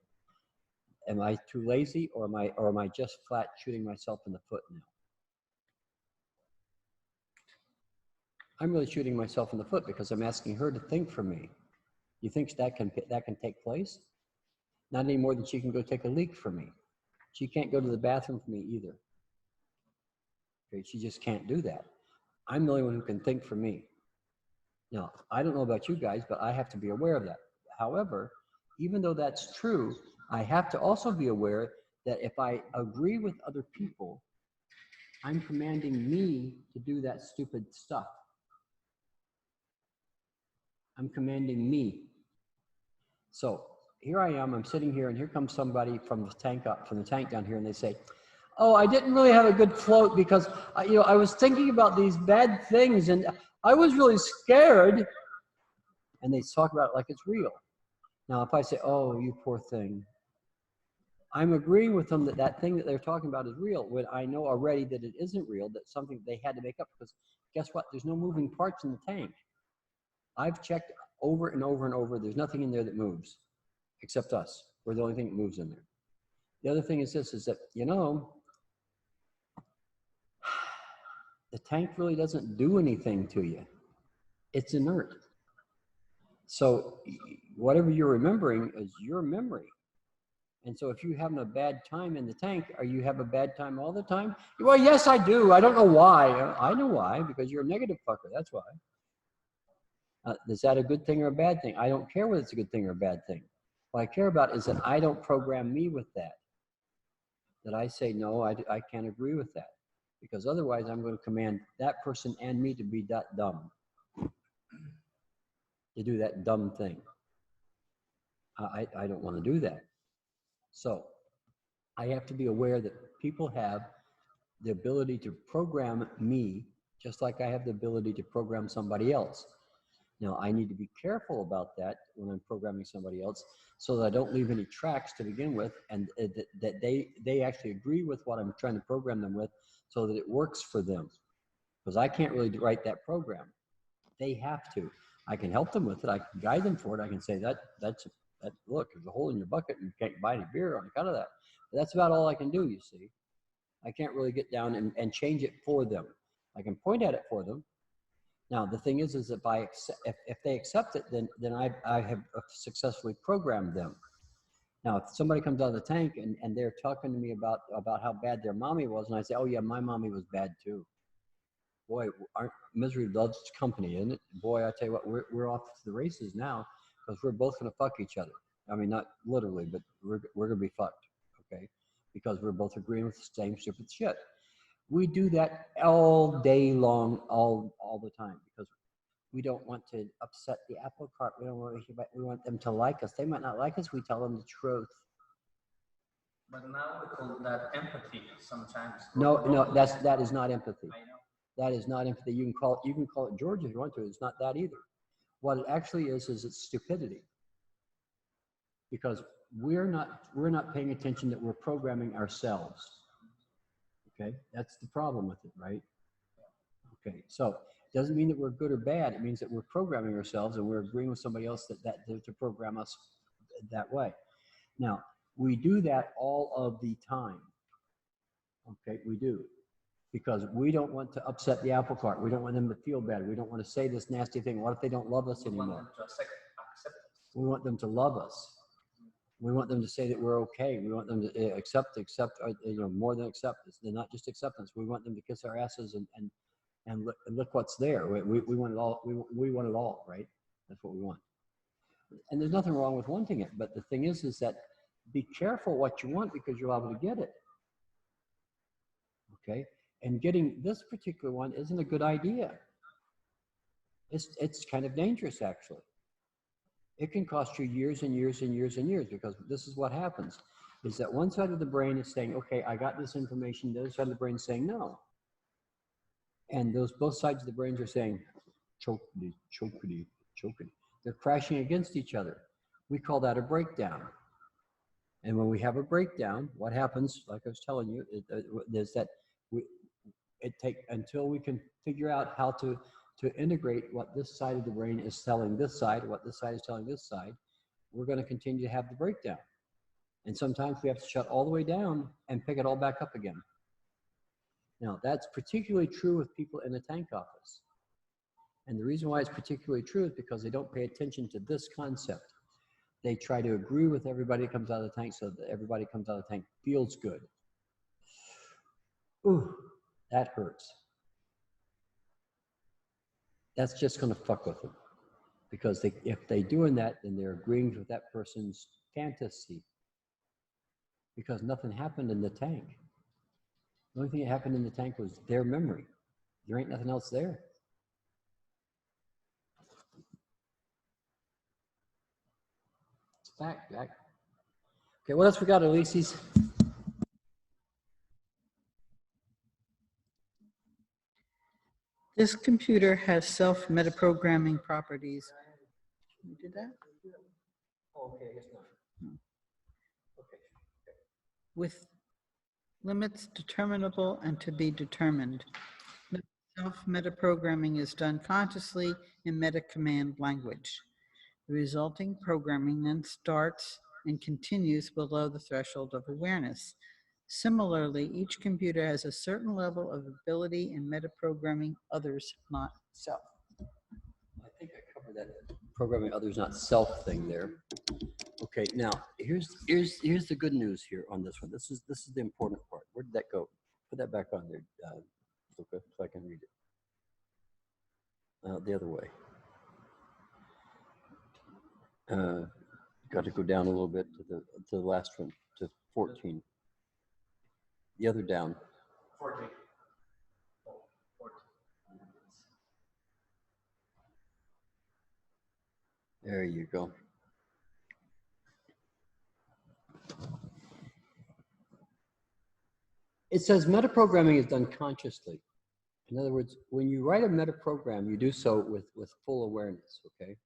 Am I too lazy, or am I just flat shooting myself in the foot now? I'm really shooting myself in the foot because I'm asking her to think for me. You think that can take place? Not any more than she can go take a leak for me. She can't go to the bathroom for me either. Okay, she just can't do that. I'm the only one who can think for me. Now, I don't know about you guys, but I have to be aware of that. However, even though that's true, I have to also be aware that if I agree with other people, I'm commanding me to do that stupid stuff. I'm commanding me. So here I am, I'm sitting here, and here comes somebody from the tank down here, and they say, oh, I didn't really have a good float because I was thinking about these bad things and I was really scared. And they talk about it like it's real. Now, if I say, oh, you poor thing, I'm agreeing with them that that thing that they're talking about is real, when I know already that it isn't real, that's something they had to make up, because guess what? There's no moving parts in the tank. I've checked over and over and over. There's nothing in there that moves except us. We're the only thing that moves in there. The other thing is this, is that, the tank really doesn't do anything to you. It's inert. So whatever you're remembering is your memory. And so if you're having a bad time in the tank, are you have a bad time all the time? Well, yes, I do. I don't know why. I know why, because you're a negative fucker. That's why. Is that a good thing or a bad thing? I don't care whether it's a good thing or a bad thing. What I care about is that I don't program me with that. That I say, no, I can't agree with that. Because otherwise I'm going to command that person and me to be that dumb. To do that dumb thing. I don't want to do that. So I have to be aware that people have the ability to program me just like I have the ability to program somebody else. Now, I need to be careful about that when I'm programming somebody else so that I don't leave any tracks to begin with, and that they actually agree with what I'm trying to program them with so that it works for them. Because I can't really write that program. They have to. I can help them with it. I can guide them for it. I can say look, there's a hole in your bucket and you can't buy any beer on account of that. But that's about all I can do, you see. I can't really get down and change it for them. I can point at it for them. Now, the thing is if they accept it, then I have successfully programmed them. Now, if somebody comes out of the tank and they're talking to me about how bad their mommy was, and I say, oh yeah, my mommy was bad too. Boy, misery loves company, isn't it? Boy, I tell you what, we're off to the races now, because we're both going to fuck each other. I mean, not literally, but we're going to be fucked, okay? Because we're both agreeing with the same stupid shit. We do that all day long, all the time, because we don't want to upset the apple cart. We want them to like us. They might not like us. We tell them the truth. But now we call that empathy sometimes. No, that is not empathy. I know. That is not empathy. You can call it George if you want to. It's not that either. What it actually is it's stupidity. Because we're not paying attention that we're programming ourselves. Okay, that's the problem with it, right? Okay, so it doesn't mean that we're good or bad. It means that we're programming ourselves and we're agreeing with somebody else that to program us that way. Now, we do that all of the time. Okay, we do. Because we don't want to upset the apple cart. We don't want them to feel bad. We don't want to say this nasty thing. What if they don't love us We want anymore? them to accept us. We want them to love us. We want them to say that we're okay. We want them to accept, more than accept us. They're not just acceptance. We want them to kiss our asses and look what's there. We want it all. We want it all, right? That's what we want. And there's nothing wrong with wanting it. But the thing is that be careful what you want because you're liable to get it. Okay? And getting this particular one isn't a good idea. It's kind of dangerous, actually. It can cost you years and years and years and years because this is what happens, is that one side of the brain is saying, okay, I got this information. The other side of the brain is saying no. And both sides of the brains are saying, chokedy, chokedy, chokedy. They're crashing against each other. We call that a breakdown. And when we have a breakdown, what happens, like I was telling you, is that it takes until we can figure out how to integrate what this side of the brain is telling this side, what this side is telling this side, we're going to continue to have the breakdown. And sometimes we have to shut all the way down and pick it all back up again. Now, that's particularly true with people in the tank office. And the reason why it's particularly true is because they don't pay attention to this concept. They try to agree with everybody that comes out of the tank so that everybody comes out of the tank feels good. Ooh, that hurts. That's just going to fuck with them. Because if they're doing that, then they're agreeing with that person's fantasy. Because nothing happened in the tank. The only thing that happened in the tank was their memory. There ain't nothing else there. It's fact, Jack. Okay, what else we got, Elises? This computer has self-metaprogramming properties. You did that? Oh, okay, I guess not. Okay. With limits determinable and to be determined. Self-metaprogramming is done consciously in meta-command language. The resulting programming then starts and continues below the threshold of awareness. Similarly, each computer has a certain level of ability in metaprogramming others, not self. I think I covered that programming others, not self thing there. Okay, now here's the good news here on this one. This is the important part. Where did that go? Put that back on there, Luca, so I can read it. The other way. Got to go down a little bit to the last one, to 14. The other down. 14. There you go. It says metaprogramming is done consciously. In other words, when you write a metaprogram, you do so with full awareness, okay?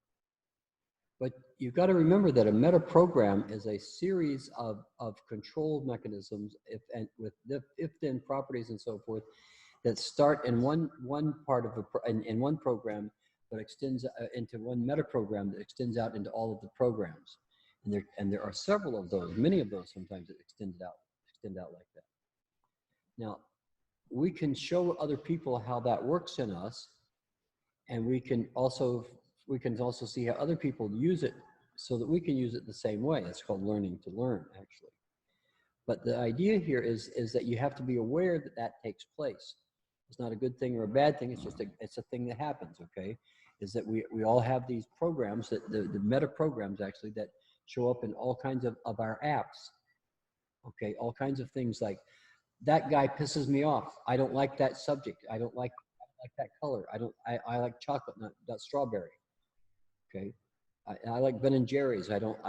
But you've got to remember that a metaprogram is a series of control mechanisms with if-then properties and so forth that start in one part of in one program, but extends into one metaprogram that extends out into all of the programs. And there are several of those, many of those sometimes that extend out like that. Now, we can show other people how that works in us, and we can also see how other people use it so that we can use it the same way. It's called learning to learn, actually. But the idea here is that you have to be aware that that takes place. It's not a good thing or a bad thing. It's just it's a thing that happens, okay? Is that we all have these programs, that the meta programs actually, that show up in all kinds of our apps, okay? All kinds of things like, that guy pisses me off. I don't like that subject. I don't like that color. I like chocolate, not strawberry. Okay. I like Ben and Jerry's. I don't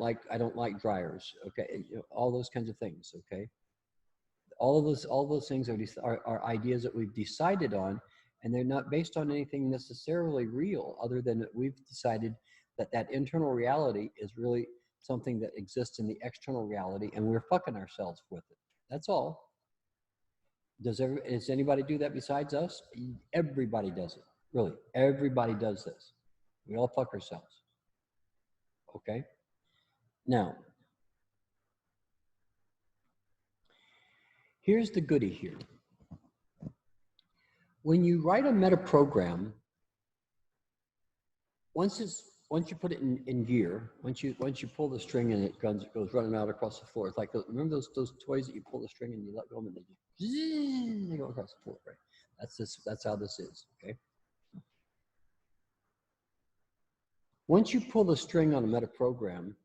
like dryers. Okay. All those kinds of things. Okay. All those things are ideas that we've decided on, and they're not based on anything necessarily real, other than that we've decided that internal reality is really something that exists in the external reality, and we're fucking ourselves with it. That's all. Does anybody do that besides us? Everybody does it. Really, everybody does this. We all fuck ourselves. Okay? Now, here's the goodie here. When you write a meta program, once you put it in gear, once you pull the string and it goes running out across the floor. It's like remember those toys that you pull the string and you let go and they go across the floor, right? That's how this is, okay? Once you pull the string on a meta program,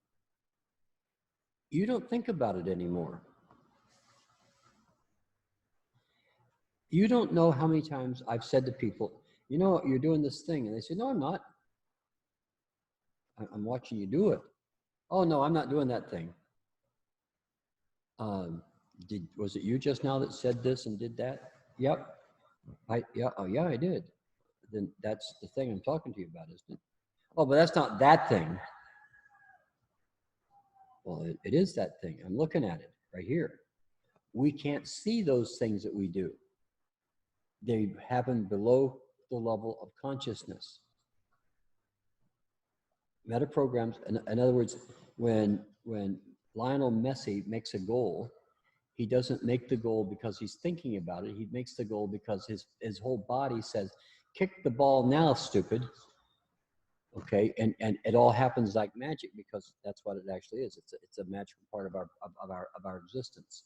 you don't think about it anymore. You don't know how many times I've said to people, you know, you're doing this thing. And they say, no, I'm not. I'm watching you do it. Oh, no, I'm not doing that thing. Was it you just now that said this and did that? Yep. Yeah, I did. Then that's the thing I'm talking to you about, isn't it? Oh, but that's not that thing. Well, it is that thing. I'm looking at it right here. We can't see those things that we do. They happen below the level of consciousness. Meta programs, in other words, when Lionel Messi makes a goal, he doesn't make the goal because he's thinking about it. He makes the goal because his whole body says, kick the ball now, stupid. Okay, and it all happens like magic because that's what it actually is. It's a magical part of our existence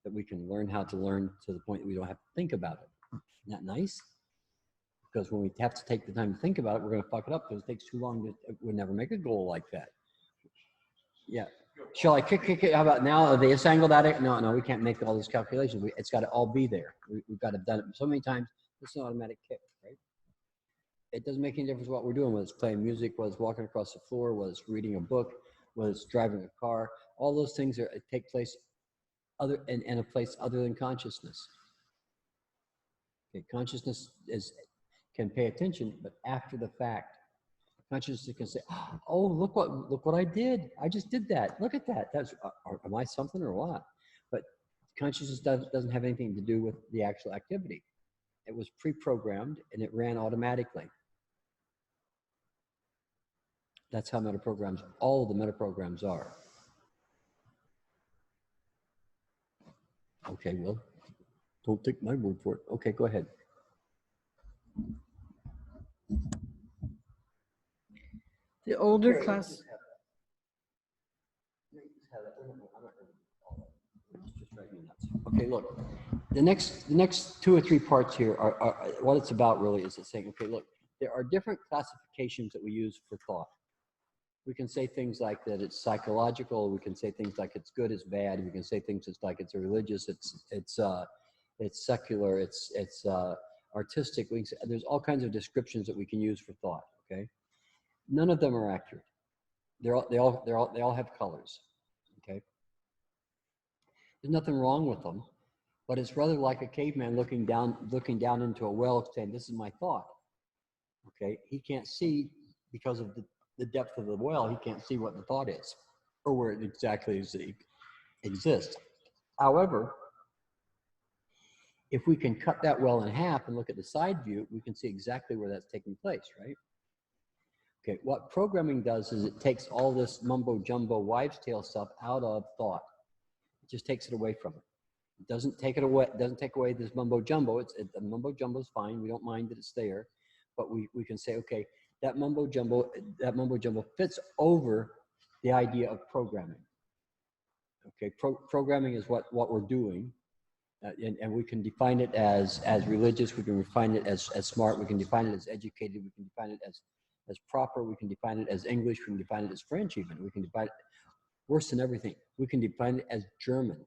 that we can learn how to learn to the point that we don't have to think about it. Isn't that nice? Because when we have to take the time to think about it, we're going to fuck it up because it takes too long. We'll never make a goal like that. Yeah. Shall I kick it? How about now? Are they angled at it? No, we can't make all these calculations. It's got to all be there. We've got to have done it so many times. It's an automatic kick, right? It doesn't make any difference what we're doing, whether it's playing music, whether it's walking across the floor, whether it's reading a book, whether it's driving a car. All those things take place in a place other than consciousness. Okay, consciousness can pay attention, but after the fact. Consciousness can say, "Oh, look what I did! I just did that. Look at that. That's am I something or what?" But consciousness doesn't have anything to do with the actual activity. It was pre-programmed and it ran automatically. That's how metaprograms, all of the metaprograms are. Okay, well, don't take my word for it. Okay, go ahead. The older class. Okay, look, the next 2 or 3 parts here are what it's about really is it's saying, okay, look, there are different classifications that we use for thought. We can say things like that it's psychological. We can say things like it's good, it's bad. We can say things like it's religious, it's secular, it's artistic. There's all kinds of descriptions that we can use for thought. Okay, none of them are accurate. They all have colors. Okay, there's nothing wrong with them, but it's rather like a caveman looking down into a well, saying, "This is my thought." Okay, he can't see because of the depth of the well. He can't see what the thought is or where it exactly exists. However, if we can cut that well in half and look at the side view, we can see exactly where that's taking place, right? Okay, what programming does is it takes all this mumbo jumbo wives' tale stuff out of thought. It just takes it away from it. It doesn't take it away. It doesn't take away this mumbo jumbo. The mumbo jumbo is fine. We don't mind that it's there, but we can say, okay, that mumbo jumbo fits over the idea of programming. Okay, programming is what we're doing, and we can define it as religious. We can define it as smart. We can define it as educated. We can define it as proper. We can define it as English. We can define it as French. Even we can define it worse than everything. We can define it as German,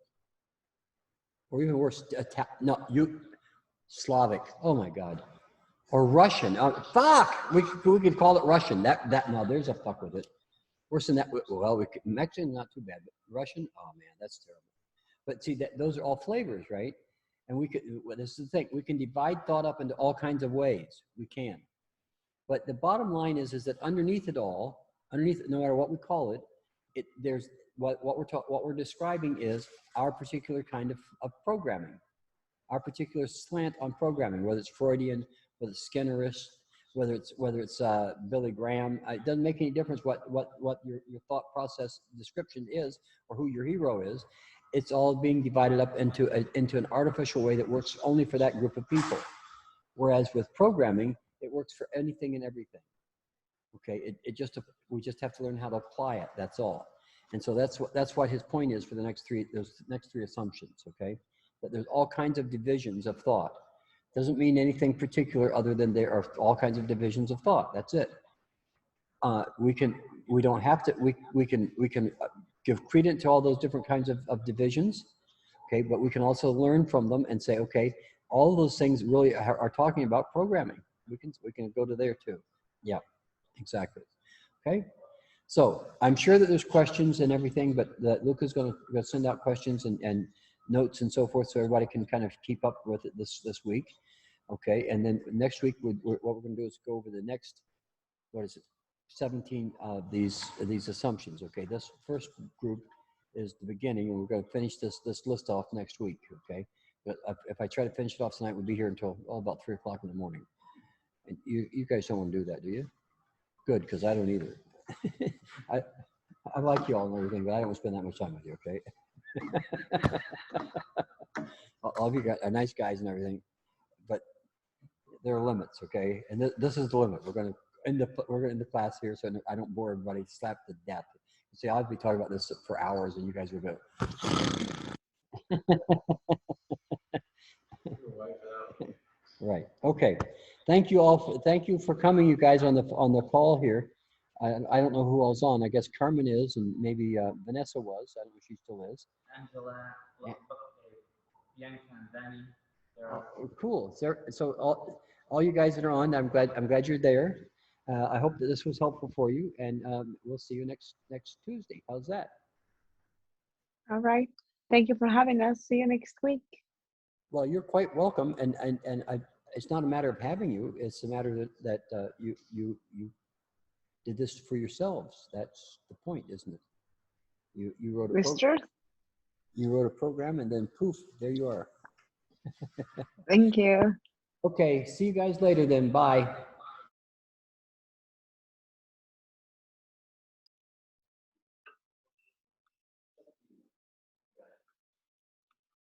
or even worse, Slavic. Oh my God. Or Russian. Fuck! We could call it Russian. No, there's a fuck with it. Worse than that. Well, Mexican, not too bad, but Russian. Oh man, that's terrible. But see, those are all flavors, right? And this is the thing. We can divide thought up into all kinds of ways. We can. But the bottom line is that underneath it all, no matter what we call it, there's what we're describing is our particular kind of programming. our particular slant on programming, whether it's Freudian, whether it's Skinnerist, whether it's Billy Graham. It doesn't make any difference what your thought process description is or who your hero is. It's all being divided up into an artificial way that works only for that group of people. Whereas with programming, it works for anything and everything. Okay, we just have to learn how to apply it. That's all. And so that's what his point is for those next three assumptions. Okay, that there's all kinds of divisions of thought. Doesn't mean anything particular other than there are all kinds of divisions of thought. That's it. We can give credence to all those different kinds of divisions. Okay, but we can also learn from them and say, okay, all of those things really are talking about programming. We can go to there too. Yeah, exactly. Okay, so I'm sure that there's questions and everything, but Luca's going to send out questions and notes and so forth, so everybody can kind of keep up with it this week. Okay, and then next week, what we're going to do is go over the next, 17 of these assumptions. Okay, this first group is the beginning, and we're going to finish this list off next week. Okay, but if I try to finish it off tonight, we'll be here until about 3 o'clock in the morning. And you guys don't want to do that, do you? Good, because I don't either. I like you all and everything, but I don't spend that much time with you. Okay. All of you guys are nice guys and everything, but there are limits. Okay, and this is the limit. We're going to end the class here, so I don't bore everybody slap to death. See, I'll be talking about this for hours, and you guys will go. Right. Okay. Thank you all. Thank you for coming, you guys, on the call here. I don't know who all's on. I guess Carmen is, and maybe Vanessa was. I don't know if she still is. Angela, Bianca, and Danny. Cool. So all you guys that are on, I'm glad you're there. I hope that this was helpful for you, and we'll see you next Tuesday. How's that? All right. Thank you for having us. See you next week. Well, you're quite welcome, and it's not a matter of having you. It's a matter that you did this for yourselves. That's the point, isn't it? You wrote a program. You wrote a program, and then poof, there you are. Thank you. Okay. See you guys later then. Bye.